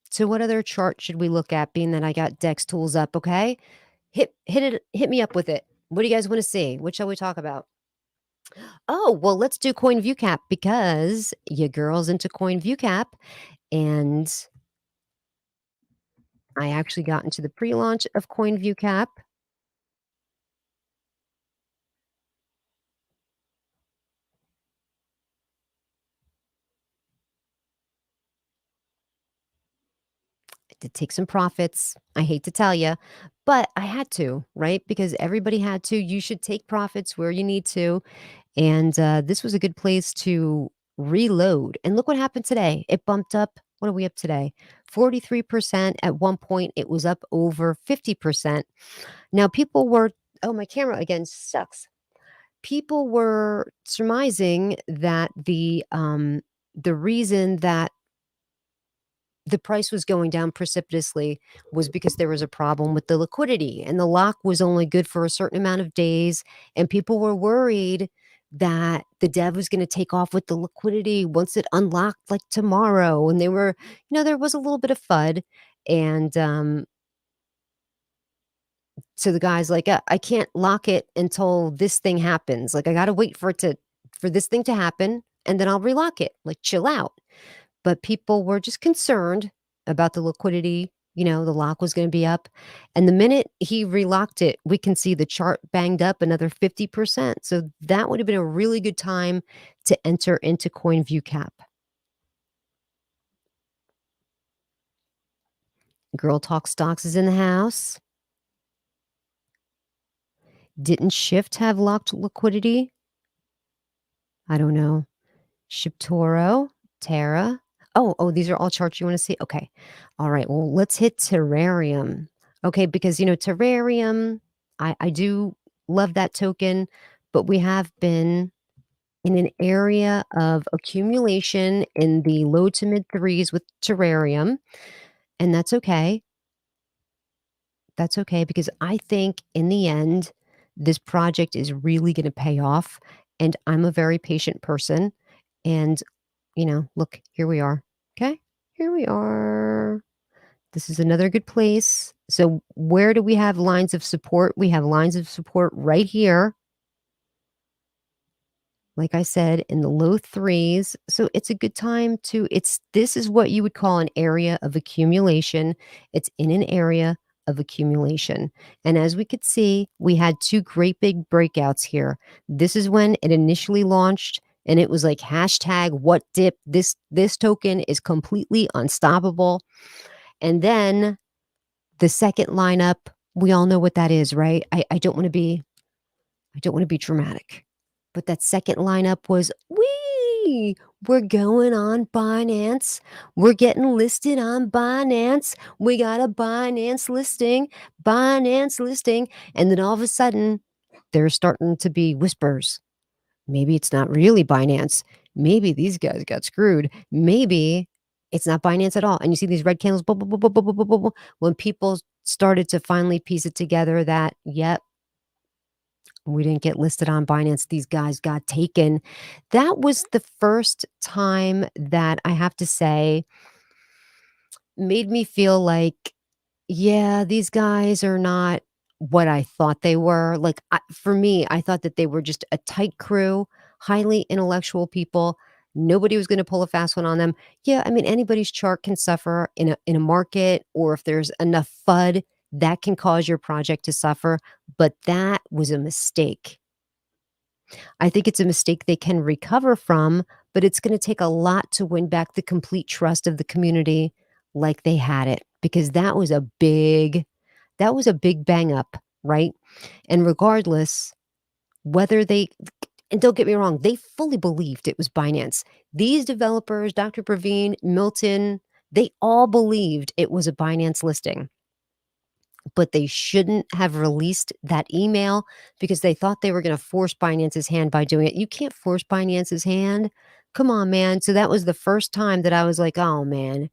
So what other chart should we look at being that I got Dex tools up, okay? Hit me up with it. What do you guys want to see? What shall we talk about? Oh, well, let's do Coin View Cap because your girl's into Coin View Cap and I actually got into the pre-launch of Coin View Cap. To take some profits. I hate to tell you, but I had to, right? Because everybody had to. You should take profits where you need to. And this was a good place to reload. And look what happened today. It bumped up. What are we up today? 43%. At one point, it was up over 50%. Now, people were, oh, my camera again sucks. People were surmising that the reason that the price was going down precipitously was because there was a problem with the liquidity and the lock was only good for a certain amount of days and people were worried that the dev was going to take off with the liquidity once it unlocked like tomorrow and they were there was a little bit of fud and so the guy's like I can't lock it until this thing happens, like I got to wait for this thing to happen and then I'll relock it, like chill out. But people were just concerned about the liquidity. The lock was going to be up. And the minute he relocked it, we can see the chart banged up another 50%. So that would have been a really good time to enter into CoinViewCap. Girl Talk Stocks is in the house. Didn't Shift have locked liquidity? I don't know. Shiptoro, Terra. Oh, these are all charts you want to see? Okay. All right. Well, let's hit Terrarium. Okay, because Terrarium, I do love that token, but we have been in an area of accumulation in the low to mid threes with Terrarium, and that's okay. That's okay because I think in the end, this project is really going to pay off. And I'm a very patient person. And, look, here we are. Okay. Here we are. This is another good place. So, where do we have lines of support? We have lines of support right here. like I said, in the low threes. So it's a good time to this is what you would call an area of accumulation. It's in an area of accumulation. And as we could see, we had two great big breakouts here. This is when it initially launched and it was like hashtag what dip. This token is completely unstoppable. And then the second lineup, we all know what that is, right? I don't want to be dramatic. But that second lineup was, we're going on Binance. We're getting listed on Binance. We got a Binance listing. And then all of a sudden, there's starting to be whispers. Maybe it's not really Binance. Maybe these guys got screwed. Maybe it's not Binance at all. And you see these red candles, when people started to finally piece it together that, yep, we didn't get listed on Binance. These guys got taken. That was the first time that I have to say made me feel like, yeah, these guys are not what I thought they were. Like, for me, I thought that they were just a tight crew, highly intellectual people. Nobody was going to pull a fast one on them. Yeah, I mean, anybody's chart can suffer in a market, or if there's enough FUD, that can cause your project to suffer. But that was a mistake. I think it's a mistake they can recover from, but it's going to take a lot to win back the complete trust of the community like they had it, because that was a big bang up, right? And regardless, whether they, and don't get me wrong, they fully believed it was Binance. These developers, Dr. Praveen, Milton, they all believed it was a Binance listing, but they shouldn't have released that email because they thought they were going to force Binance's hand by doing it. You can't force Binance's hand. Come on, man. So that was the first time that I was like, oh, man,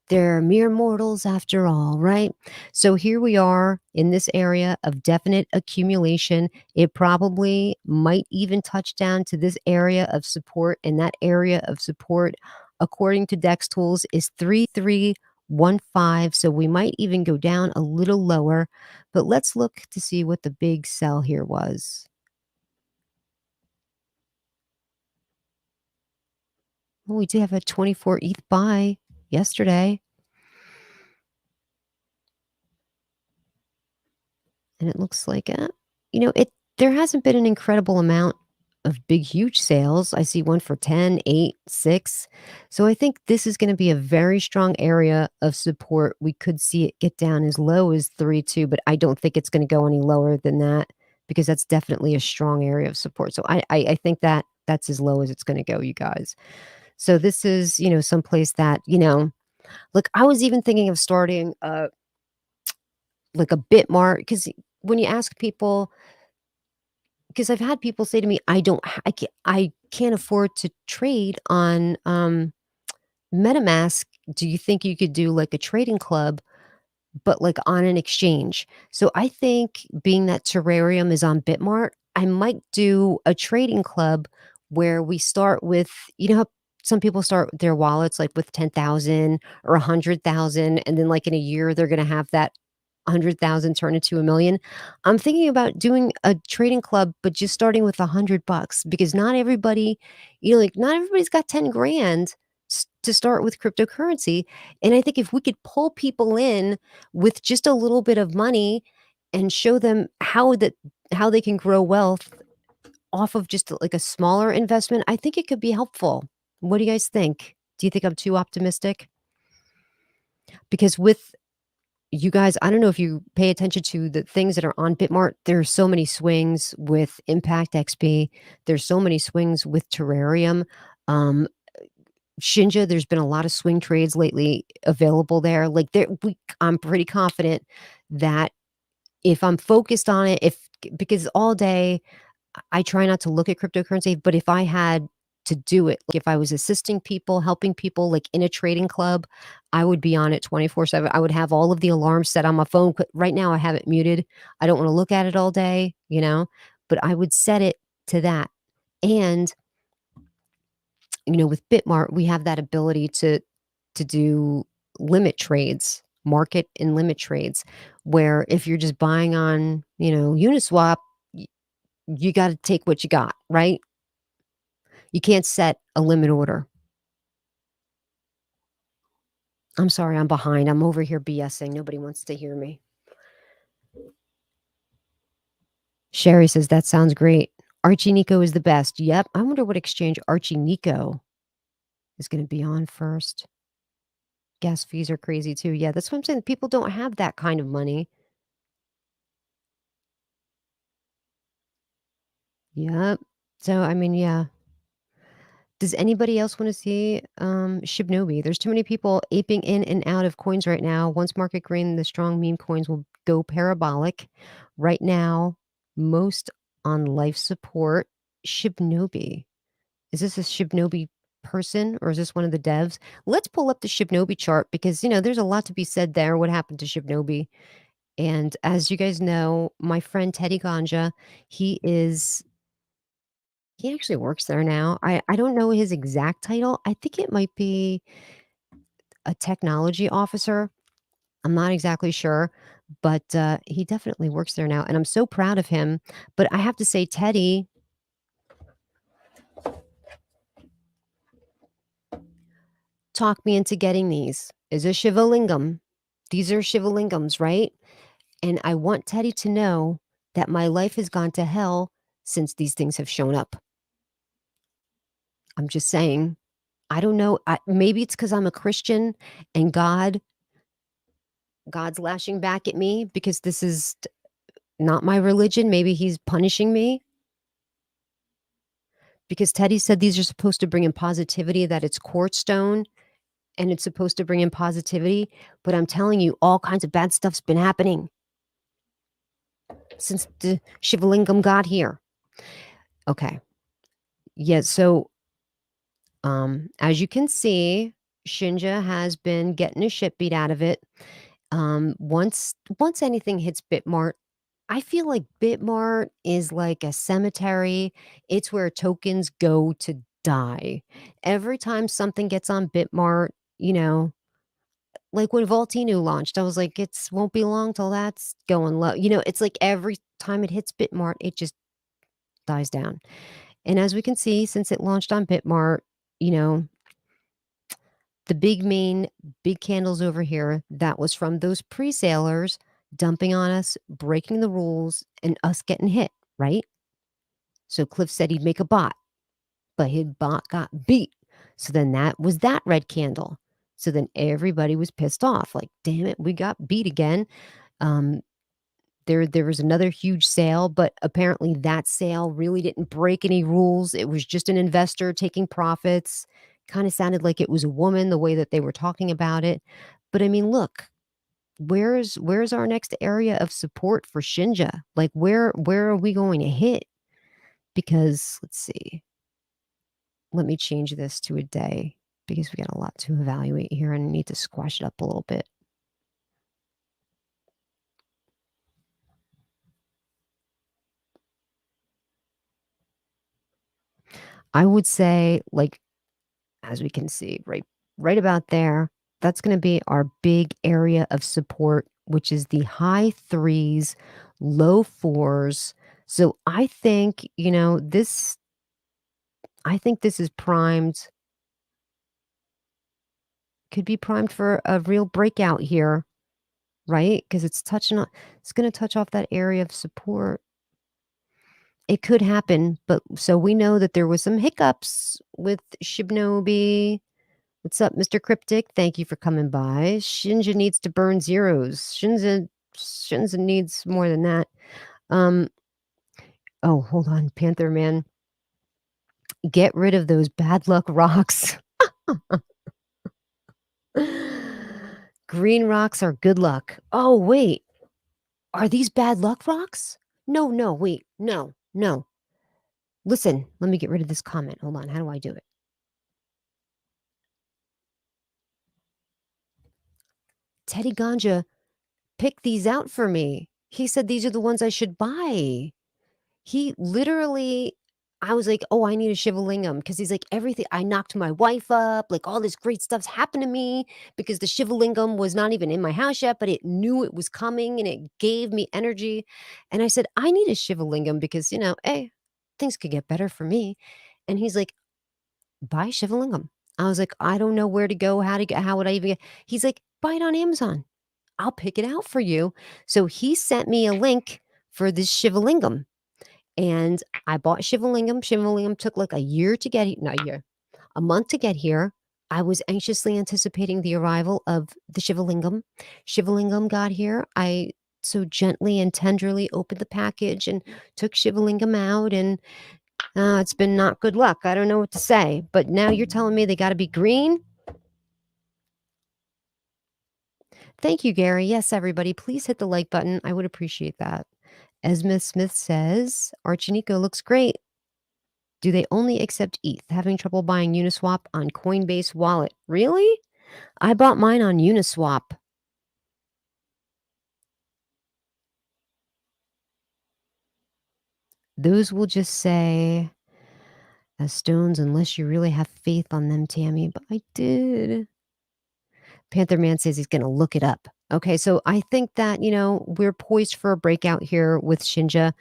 they're mere mortals after all, right? So here we are in this area of definite accumulation. It probably might even touch down to this area of support, and that area of support, according to Dex Tools, is 3315. So we might even go down a little lower, but let's look to see what the big sell here was. Well, we did have a 24 ETH buy yesterday. And it looks like, there hasn't been an incredible amount of big, huge sales. I see one for 10, 8, 6. So I think this is going to be a very strong area of support. We could see it get down as low as 3.2, but I don't think it's going to go any lower than that because that's definitely a strong area of support. So I think that that's as low as it's going to go, you guys. So this is, someplace that, look, I was even thinking of starting like a Bitmart, because when you ask people, because I've had people say to me, I can't afford to trade on MetaMask. Do you think you could do like a trading club, but like on an exchange? So I think, being that Terrarium is on Bitmart, I might do a trading club where we start with, how some people start their wallets like with 10,000 or 100,000, and then like in a year they're going to have that 100,000 turn into 1 million. I'm thinking about doing a trading club, but just starting with $100, because not everybody, like not everybody's got 10 grand to start with cryptocurrency. And I think if we could pull people in with just a little bit of money and show them how they can grow wealth off of just like a smaller investment, I think it could be helpful. What do you guys think? Do you think I'm too optimistic? Because with you guys, I don't know if you pay attention to the things that are on Bitmart. There are so many swings with Impact XP. There's so many swings with Terrarium. Um, Shinja, there's been a lot of swing trades lately available there. Like I'm pretty confident that if I'm focused on it, because all day I try not to look at cryptocurrency, but if I had to do it, like if I was assisting people, helping people like in a trading club, I would be on it 24/7. I would have all of the alarms set on my phone. Right now I have it muted. I don't want to look at it all day, but I would set it to that. And, with Bitmart, we have that ability to do limit trades, market and limit trades, where if you're just buying on, Uniswap, you got to take what you got, right? You can't set a limit order. I'm sorry, I'm behind. I'm over here BSing. Nobody wants to hear me. Sherry says, that sounds great. Archie Nico is the best. Yep. I wonder what exchange Archie Nico is going to be on first. Gas fees are crazy too. Yeah, that's what I'm saying. People don't have that kind of money. Yep. So, I mean, yeah. Does anybody else want to see Shibnobi? There's too many people aping in and out of coins right now. Once market green, the strong meme coins will go parabolic. Right now, most on life support. Shibnobi. Is this a Shibnobi person or is this one of the devs? Let's pull up the Shibnobi chart because, there's a lot to be said there. What happened to Shibnobi? And as you guys know, my friend Teddy Ganja, he actually works there now. I don't know his exact title. I think it might be a technology officer. I'm not exactly sure, but he definitely works there now. And I'm so proud of him. But I have to say, Teddy talked me into getting these. Is a Shivalingam. These are Shivalingams, right? And I want Teddy to know that my life has gone to hell since these things have shown up. I'm just saying. I don't know. Maybe it's because I'm a Christian and God's lashing back at me because this is not my religion. Maybe he's punishing me because Teddy said these are supposed to bring in positivity, that it's quartz stone and it's supposed to bring in positivity. But I'm telling you, all kinds of bad stuff's been happening since the Shivalingam got here. Okay. Yeah. So, as you can see, Shinja has been getting a shit beat out of it. Once anything hits Bitmart, I feel like Bitmart is like a cemetery. It's where tokens go to die. Every time something gets on Bitmart, like when Vaultinu launched, I was like, it's won't be long till that's going low. It's like every time it hits Bitmart, it just dies down. And as we can see, since it launched on Bitmart, you know, the big candles over here, that was from those pre-salers dumping on us, breaking the rules, and us getting hit, right? So Cliff said he'd make a bot, but his bot got beat. So then that was that red candle. So then everybody was pissed off, like, damn it, we got beat again. Um, there was another huge sale, but apparently that sale really didn't break any rules. It was just an investor taking profits. Kind of sounded like it was a woman the way that they were talking about it. But I mean, look, where's our next area of support for Shinja? Like where are we going to hit? Because let's see. Let me change this to a day because we got a lot to evaluate here and I need to squash it up a little bit. I would say, like, as we can see, right about there, that's going to be our big area of support, which is the high threes, low fours. So I think this is primed, could be primed for a real breakout here, right? Because it's going to touch off that area of support. It could happen, but so we know that there was some hiccups with Shibnobi. What's up, Mr. Cryptic? Thank you for coming by. Shinja needs to burn zeros. Shinja needs more than that. Oh, hold on, Panther Man. Get rid of those bad luck rocks. Green rocks are good luck. Oh, wait. Are these bad luck rocks? No, wait. No. Listen, let me get rid of this comment. Hold on. How do I do it? Teddy Ganja picked these out for me. He said these are the ones I should buy. He literally, I was like, oh, I need a Shivalingam because he's like, everything. I knocked my wife up. Like all this great stuff's happened to me because the Shivalingam was not even in my house yet, but it knew it was coming and it gave me energy. And I said, I need a Shivalingam because, hey, things could get better for me. And he's like, buy Shivalingam. I was like, I don't know where to go, how to get, how would I even get? He's like, buy it on Amazon. I'll pick it out for you. So he sent me a link for this Shivalingam, and I bought Shivalingam. Shivalingam took like a year to get, not a year, a month to get here. I was anxiously anticipating the arrival of the Shivalingam. Shivalingam got here. I so gently and tenderly opened the package and took Shivalingam out, and it's been not good luck. I don't know what to say. But now you're telling me they got to be green? Thank you, Gary. Yes, everybody, please hit the like button. I would appreciate that. Esma Smith says, Archinico looks great. Do they only accept ETH? Having trouble buying Uniswap on Coinbase wallet. Really? I bought mine on Uniswap. Those will just say as stones unless you really have faith on them, Tammy. But I did. Panther Man says he's going to look it up. Okay, so I think that, we're poised for a breakout here with Shinja.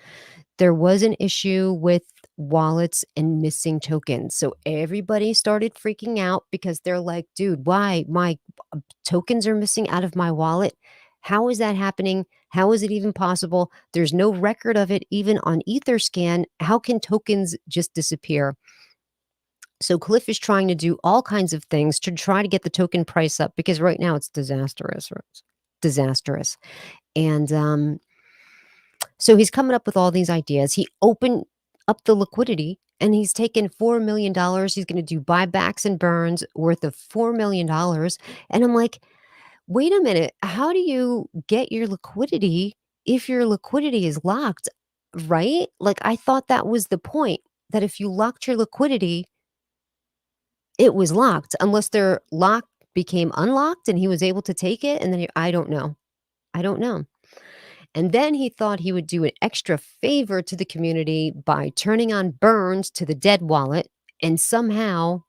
There was an issue with wallets and missing tokens. So everybody started freaking out because they're like, dude, why? My tokens are missing out of my wallet. How is that happening? How is it even possible? There's no record of it even on Etherscan. How can tokens just disappear? So Cliff is trying to do all kinds of things to try to get the token price up because right now it's disastrous. Disastrous. And so he's coming up with all these ideas. He opened up the liquidity and he's taken $4 million. He's going to do buybacks and burns worth of $4 million. And I'm like, wait a minute. How do you get your liquidity if your liquidity is locked? Right? Like, I thought that was the point, that if you locked your liquidity, it was locked unless their lock became unlocked and he was able to take it. And then I don't know. I don't know. And then he thought he would do an extra favor to the community by turning on burns to the dead wallet. And somehow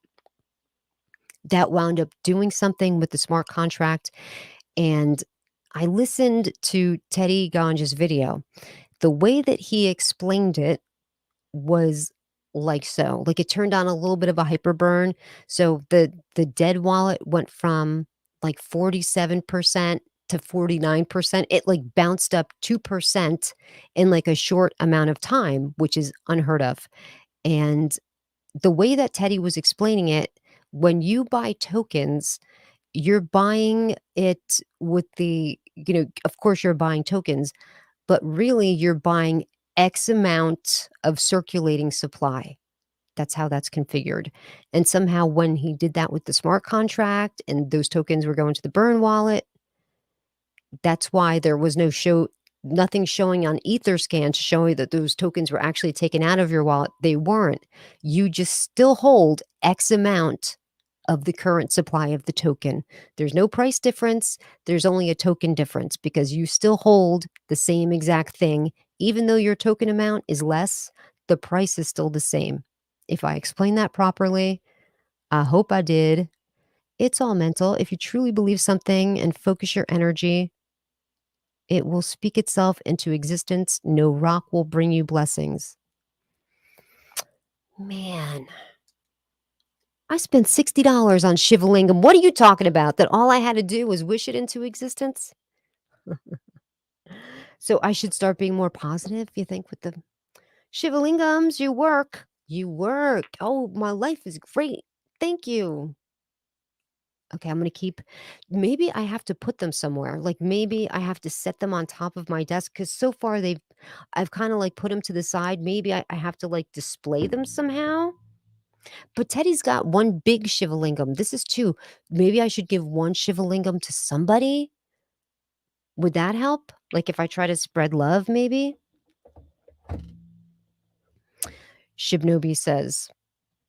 that wound up doing something with the smart contract. And I listened to Teddy Ganja's video. The way that he explained it was like so. Like, it turned on a little bit of a hyper burn. So the dead wallet went from like 47% to 49%. It like bounced up 2% in like a short amount of time, which is unheard of. And the way that Teddy was explaining it, when you buy tokens, you're buying it with of course you're buying tokens, but really you're buying X amount of circulating supply. That's how that's configured. And somehow when he did that with the smart contract and those tokens were going to the burn wallet, that's why there was nothing showing on Etherscan to show you that those tokens were actually taken out of your wallet. They weren't. You just still hold X amount of the current supply of the token. There's no price difference. There's only a token difference because you still hold the same exact thing. Even though your token amount is less, the price is still the same. If I explain that properly, I hope I did. It's all mental. If you truly believe something and focus your energy, it will speak itself into existence. No rock will bring you blessings. Man, I spent $60 on Shivalingam. What are you talking about? That all I had to do was wish it into existence? So I should start being more positive, you think, with the Shivalingams? You work. You work. Oh, my life is great. Thank you. Okay, I'm going to keep, maybe I have to put them somewhere. Like, maybe I have to set them on top of my desk because so far I've kind of like put them to the side. Maybe I have to like display them somehow. But Teddy's got one big Shivalingam. This is two. Maybe I should give one Shivalingam to somebody. Would that help? Like, if I try to spread love, maybe? Shibnobi says,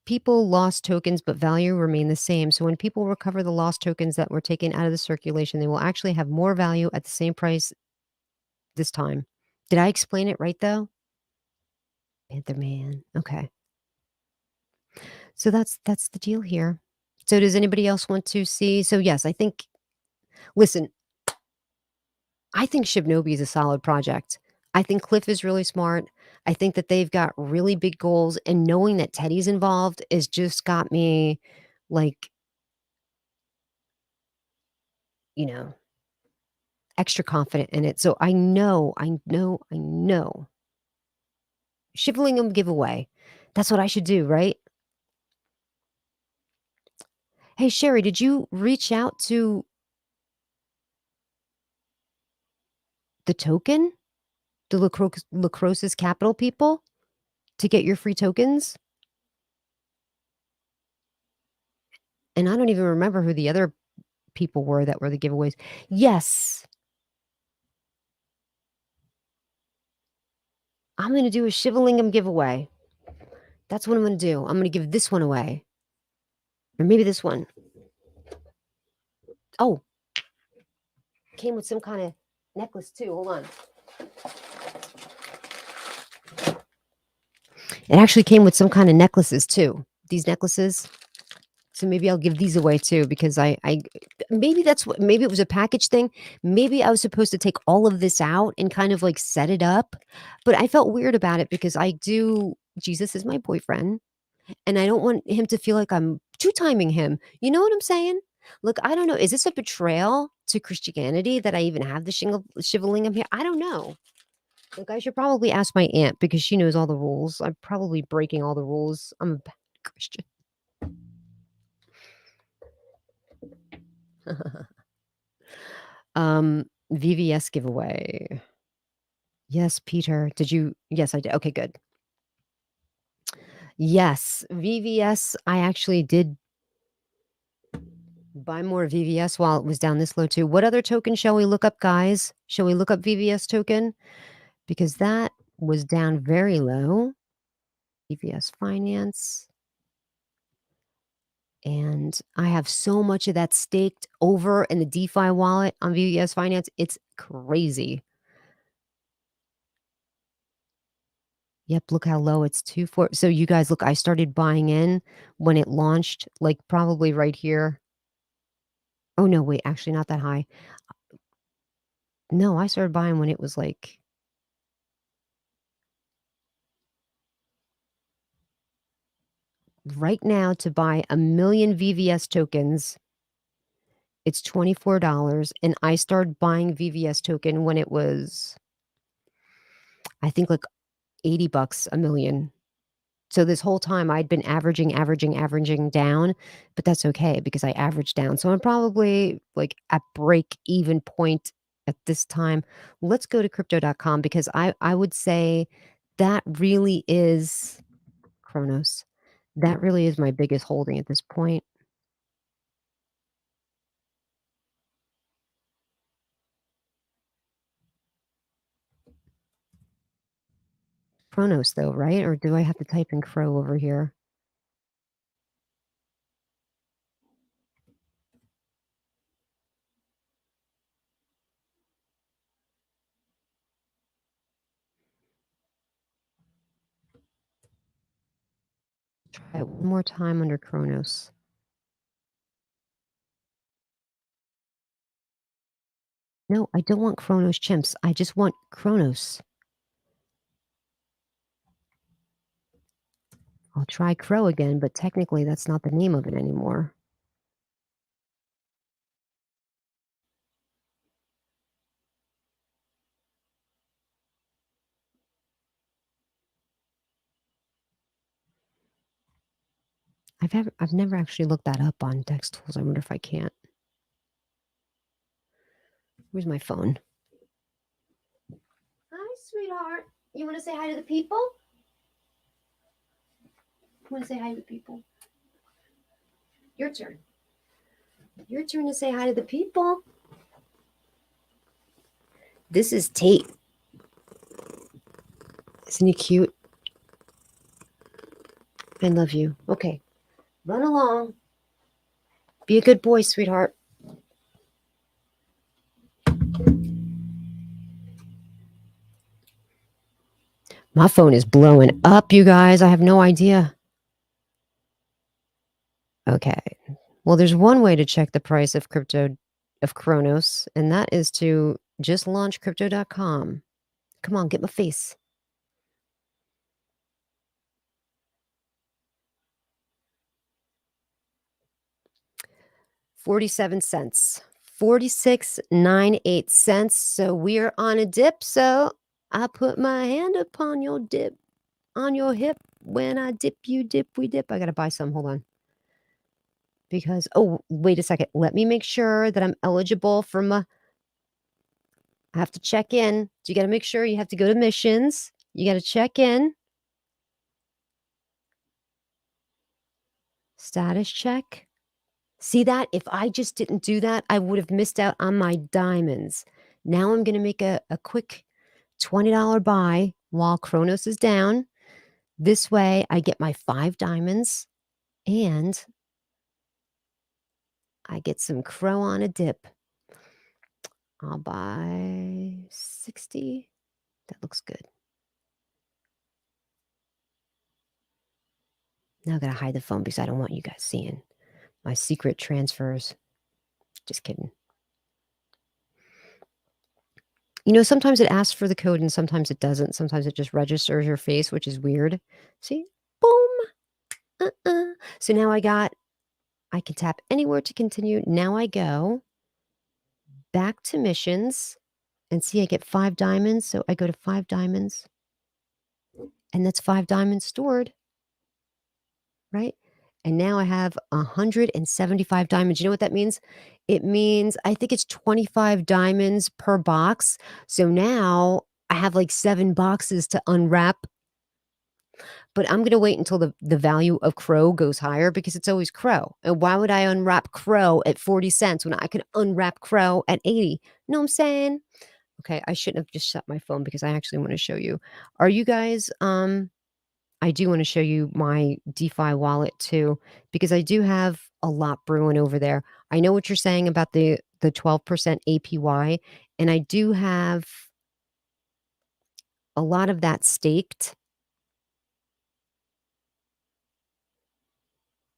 people lost tokens, but value remained the same. So when people recover the lost tokens that were taken out of the circulation, they will actually have more value at the same price this time. Did I explain it right, though? Panther Man. Okay. So that's the deal here. So does anybody else want to see? So yes, listen, I think Shibnobi is a solid project. I think Cliff is really smart. I think that they've got really big goals, and knowing that Teddy's involved is just got me, like, you know, extra confident in it. So I know. Shivling giveaway. That's what I should do, right? Hey, Sherry, did you reach out to the token, the Lacrose's Capital people to get your free tokens? And I don't even remember who the other people were that were the giveaways. Yes. I'm going to do a Shivalingam giveaway. That's what I'm going to do. I'm going to give this one away. Or maybe this one. Oh, came with some kind of necklace too. Hold on. It actually came with some kind of necklaces too. These necklaces. So maybe I'll give these away too, because I maybe that's what, maybe it was a package thing. Maybe I was supposed to take all of this out and kind of like set it up, but I felt weird about it because Jesus is my boyfriend, and I don't want him to feel like I'm two-timing him. You know what I'm saying? Look, I don't know. Is this a betrayal to Christianity that I even have the Shivalingam here? I don't know. Look, I should probably ask my aunt because she knows all the rules. I'm probably breaking all the rules. I'm a bad Christian. VVS giveaway. Yes, Peter. Did you? Yes, I did. Okay, good. Yes, VVS. I actually did buy more VVS while it was down this low too. What other token shall we look up, guys? Shall we look up VVS token? Because that was down very low. VVS Finance. And I have so much of that staked over in the DeFi wallet on VVS Finance. It's crazy. Yep, look how low it's 2 4. So you guys, look, I started buying in when it launched, like probably right here. Oh no, wait, actually not that high. No, I started buying when it was like right now to buy 1,000,000 VVS tokens, it's $24. And I started buying VVS token when it was, I think like $80 a million. So this whole time I'd been averaging down, but that's okay because I averaged down. So I'm probably like at break even point at this time. Let's go to crypto.com because I would say that really is Chronos. That really is my biggest holding at this point. Chronos though, right? Or do I have to type in Crow over here? Try it one more time under Chronos. No, I don't want Chronos chimps. I just want Chronos. I'll try Crow again, but technically that's not the name of it anymore. I've never actually looked that up on Dex Tools. I wonder if I can't. Where's my phone? Hi, sweetheart. You want to say hi to the people? You want to say hi to the people? Your turn. Your turn to say hi to the people. This is Tate. Isn't he cute? I love you. Okay. Run along. Be a good boy, sweetheart. My phone is blowing up, you guys. I have no idea. Okay. Well, there's one way to check the price of Chronos, and that is to just launch crypto.com. Come on, get my face. 47 cents. 46.98 cents. So we're on a dip. So I put my hand upon your dip, on your hip. When I dip, you dip, we dip. I got to buy some. Hold on. Because, oh, wait a second. Let me make sure that I'm eligible for my. I have to check in. So you got to make sure you have to go to missions. You got to check in. Status check. See that? If I just didn't do that, I would have missed out on my diamonds. Now I'm going to make a quick $20 buy while Kronos is down. This way I get my 5 diamonds and I get some crow on a dip. I'll buy 60. That looks good. Now I got to hide the phone because I don't want you guys seeing my secret transfers. Just kidding. You know, sometimes it asks for the code and sometimes it doesn't. Sometimes it just registers your face, which is weird. See? Boom. So now I can tap anywhere to continue. Now I go back to missions and see I get 5 diamonds. So I go to 5 diamonds and that's 5 diamonds stored, right? And now I have 175 diamonds. You know what that means? It means I think it's 25 diamonds per box. So now I have like 7 boxes to unwrap. But I'm going to wait until the value of crow goes higher because it's always crow. And why would I unwrap crow at 40 cents when I can unwrap crow at 80? Know what I'm saying? Okay, I shouldn't have just shut my phone because I actually want to show you. Are you guys I do want to show you my DeFi wallet too, because I do have a lot brewing over there. I know what you're saying about the 12% APY, and I do have a lot of that staked.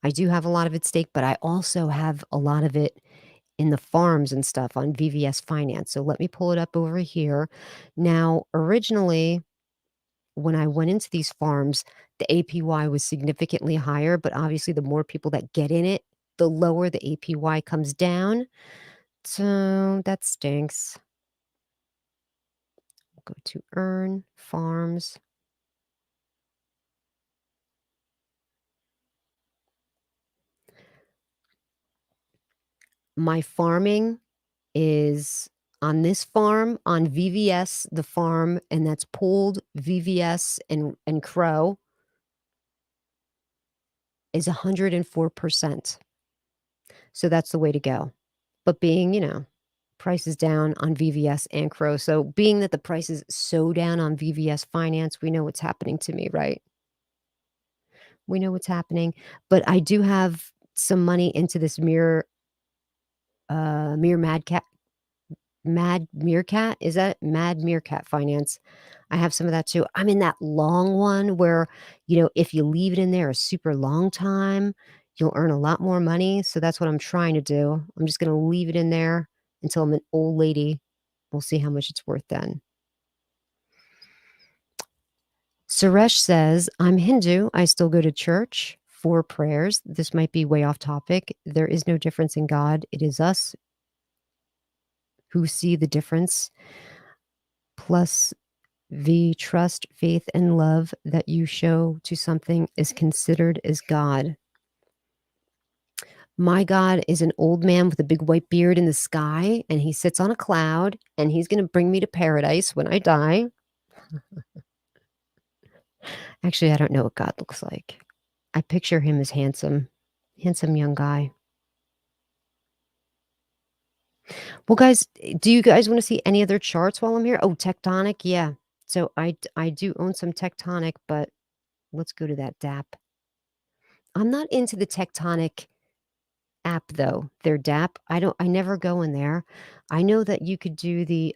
I do have a lot of it staked, but I also have a lot of it in the farms and stuff on VVS Finance. So let me pull it up over here. Now, originally, when I went into these farms, the APY was significantly higher, but obviously the more people that get in it, the lower the APY comes down. So that stinks. We'll go to earn, farms. My farming is on this farm on VVS, the farm, and that's pooled VVS and Crow is 104%. So that's the way to go. But being, price is down on VVS and Crow. So being that the price is so down on VVS Finance, we know what's happening to me, right? We know what's happening. But I do have some money into this Mere Mad Meerkat. Is that Mad Meerkat Finance? I have some of that too. I'm in that long one where, if you leave it in there a super long time, you'll earn a lot more money. So that's what I'm trying to do. I'm just going to leave it in there until I'm an old lady. We'll see how much it's worth then. Suresh says, I'm Hindu. I still go to church for prayers. This might be way off topic. There is no difference in God. It is us who see the difference. Plus, the trust, faith, and love that you show to something is considered as God. My God is an old man with a big white beard in the sky, and he sits on a cloud, and he's going to bring me to paradise when I die. Actually, I don't know what God looks like. I picture him as handsome young guy. Well, guys, do you guys want to see any other charts while I'm here? Oh, Tectonic, yeah. So I do own some Tectonic, but let's go to that DApp. I'm not into the Tectonic app though. Their DApp, I never go in there. I know that you could do the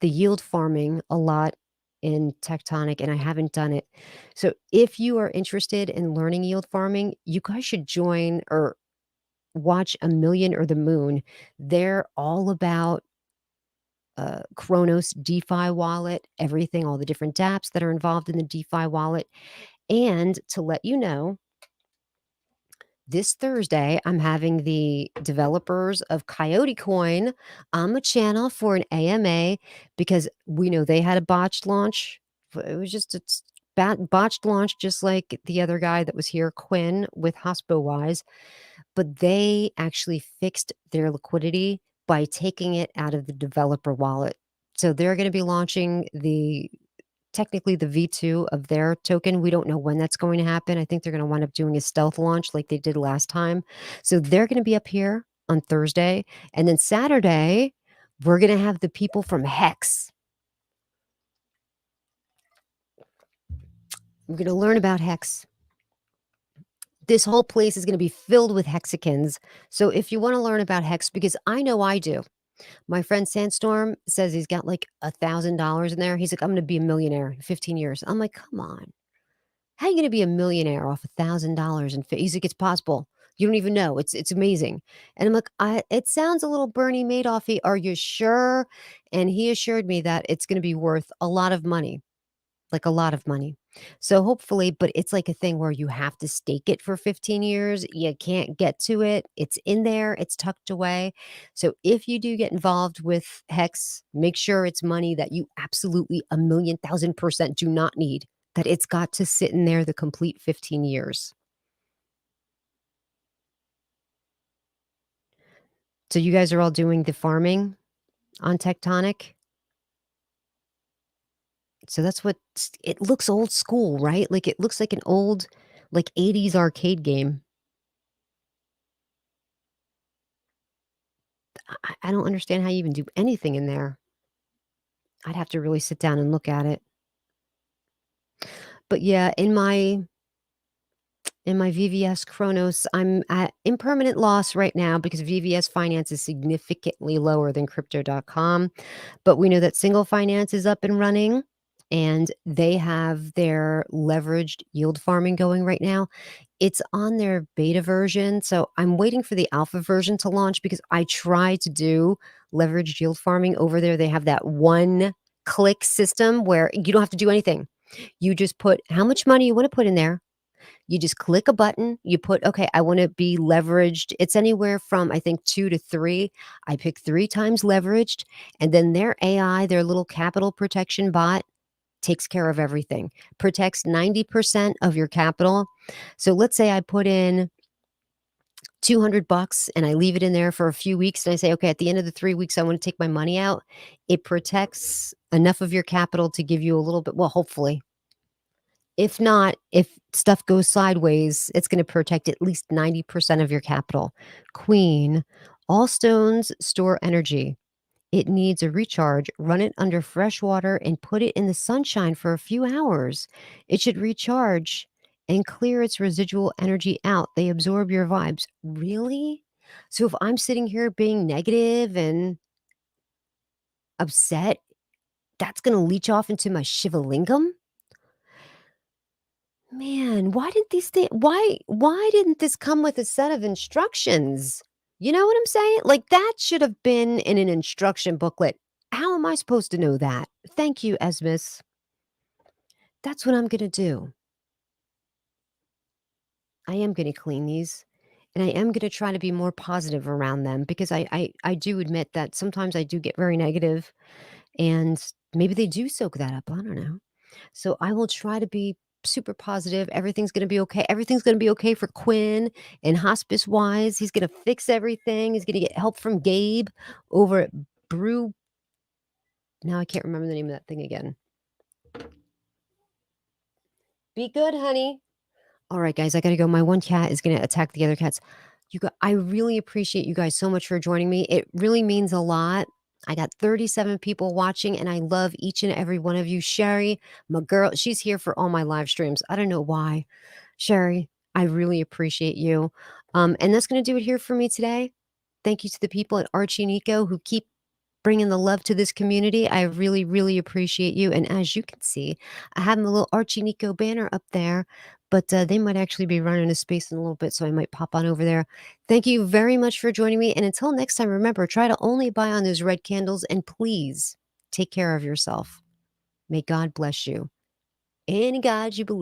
yield farming a lot in Tectonic, and I haven't done it. So if you are interested in learning yield farming, you guys should join or watch A Million or the Moon. They're all about Kronos DeFi wallet, everything, all the different dApps that are involved in the DeFi wallet. And to let you know, this Thursday, I'm having the developers of Coyote Coin on the channel for an AMA because we know they had a botched launch. It was just a botched launch, just like the other guy that was here, Quinn, with HospoWise. But they actually fixed their liquidity by taking it out of the developer wallet. So they're going to be launching technically the V2 of their token. We don't know when that's going to happen. I think they're going to wind up doing a stealth launch like they did last time. So they're going to be up here on Thursday. And then Saturday, we're going to have the people from Hex. We're going to learn about Hex. This whole place is going to be filled with Hexicans. So if you want to learn about Hex, because I know I do. My friend Sandstorm says he's got like $1,000 in there. He's like, I'm going to be a millionaire in 15 years. I'm like, come on. How are you going to be a millionaire off $1,000? And he's like, it's possible. You don't even know. It's amazing. And I'm like, it sounds a little Bernie Madoff-y. Are you sure? And he assured me that it's going to be worth a lot of money, like a lot of money. So hopefully, but it's like a thing where you have to stake it for 15 years. You can't get to it. It's in there. It's tucked away. So if you do get involved with Hex, make sure it's money that you absolutely 1,000,000% do not need, that it's got to sit in there the complete 15 years. So you guys are all doing the farming on Tectonic? So that's what it looks old school, right? Like it looks like an old, like 80s arcade game. I don't understand how you even do anything in there. I'd have to really sit down and look at it. But yeah, in my VVS Chronos, I'm at impermanent loss right now because VVS Finance is significantly lower than crypto.com. But we know that Single Finance is up and running and they have their leveraged yield farming going right now. It's on their beta version. So I'm waiting for the alpha version to launch because I try to do leveraged yield farming over there. They have that one click system where you don't have to do anything. You just put how much money you want to put in there. You just click a button. You put, okay, I want to be leveraged. It's anywhere from, I think, 2 to 3. I pick 3 times leveraged. And then their AI, their little capital protection bot, takes care of everything, protects 90% of your capital. So let's say I put in $200 and I leave it in there for a few weeks and I say, okay, at the end of the 3 weeks, I want to take my money out. It protects enough of your capital to give you a little bit, well, hopefully. If not, if stuff goes sideways, it's going to protect at least 90% of your capital. Queen, all stones store energy. It needs a recharge. Run it under fresh water and put it in the sunshine for a few hours. It should recharge and clear its residual energy out. They absorb your vibes. Really? So if I'm sitting here being negative and upset, that's going to leach off into my Shivalingam? Man, why didn't this come with a set of instructions? You know what I'm saying? Like, that should have been in an instruction booklet. How am I supposed to know that? Thank you, Esmus. That's what I'm gonna do. I am gonna clean these, and I am gonna try to be more positive around them because I do admit that sometimes I do get very negative, and maybe they do soak that up, I don't know. So I will try to be super positive. Everything's going to be okay. Everything's going to be okay for Quinn and HospoWise. He's going to fix everything. He's going to get help from Gabe over at Brew. Now I can't remember the name of that thing again. Be good, honey. All right, guys, I got to go. My one cat is going to attack the other cats. I really appreciate you guys so much for joining me. It really means a lot. I got 37 people watching, and I love each and every one of you. Sherry, my girl, she's here for all my live streams. I don't know why. Sherry, I really appreciate you. And that's going to do it here for me today. Thank you to the people at Archie Nico who keep bringing the love to this community. I really, really appreciate you. And as you can see, I have my little Archie Nico banner up there, but they might actually be running a space in a little bit, so I might pop on over there. Thank you very much for joining me. And until next time, remember, try to only buy on those red candles, and please take care of yourself. May God bless you. In God you believe.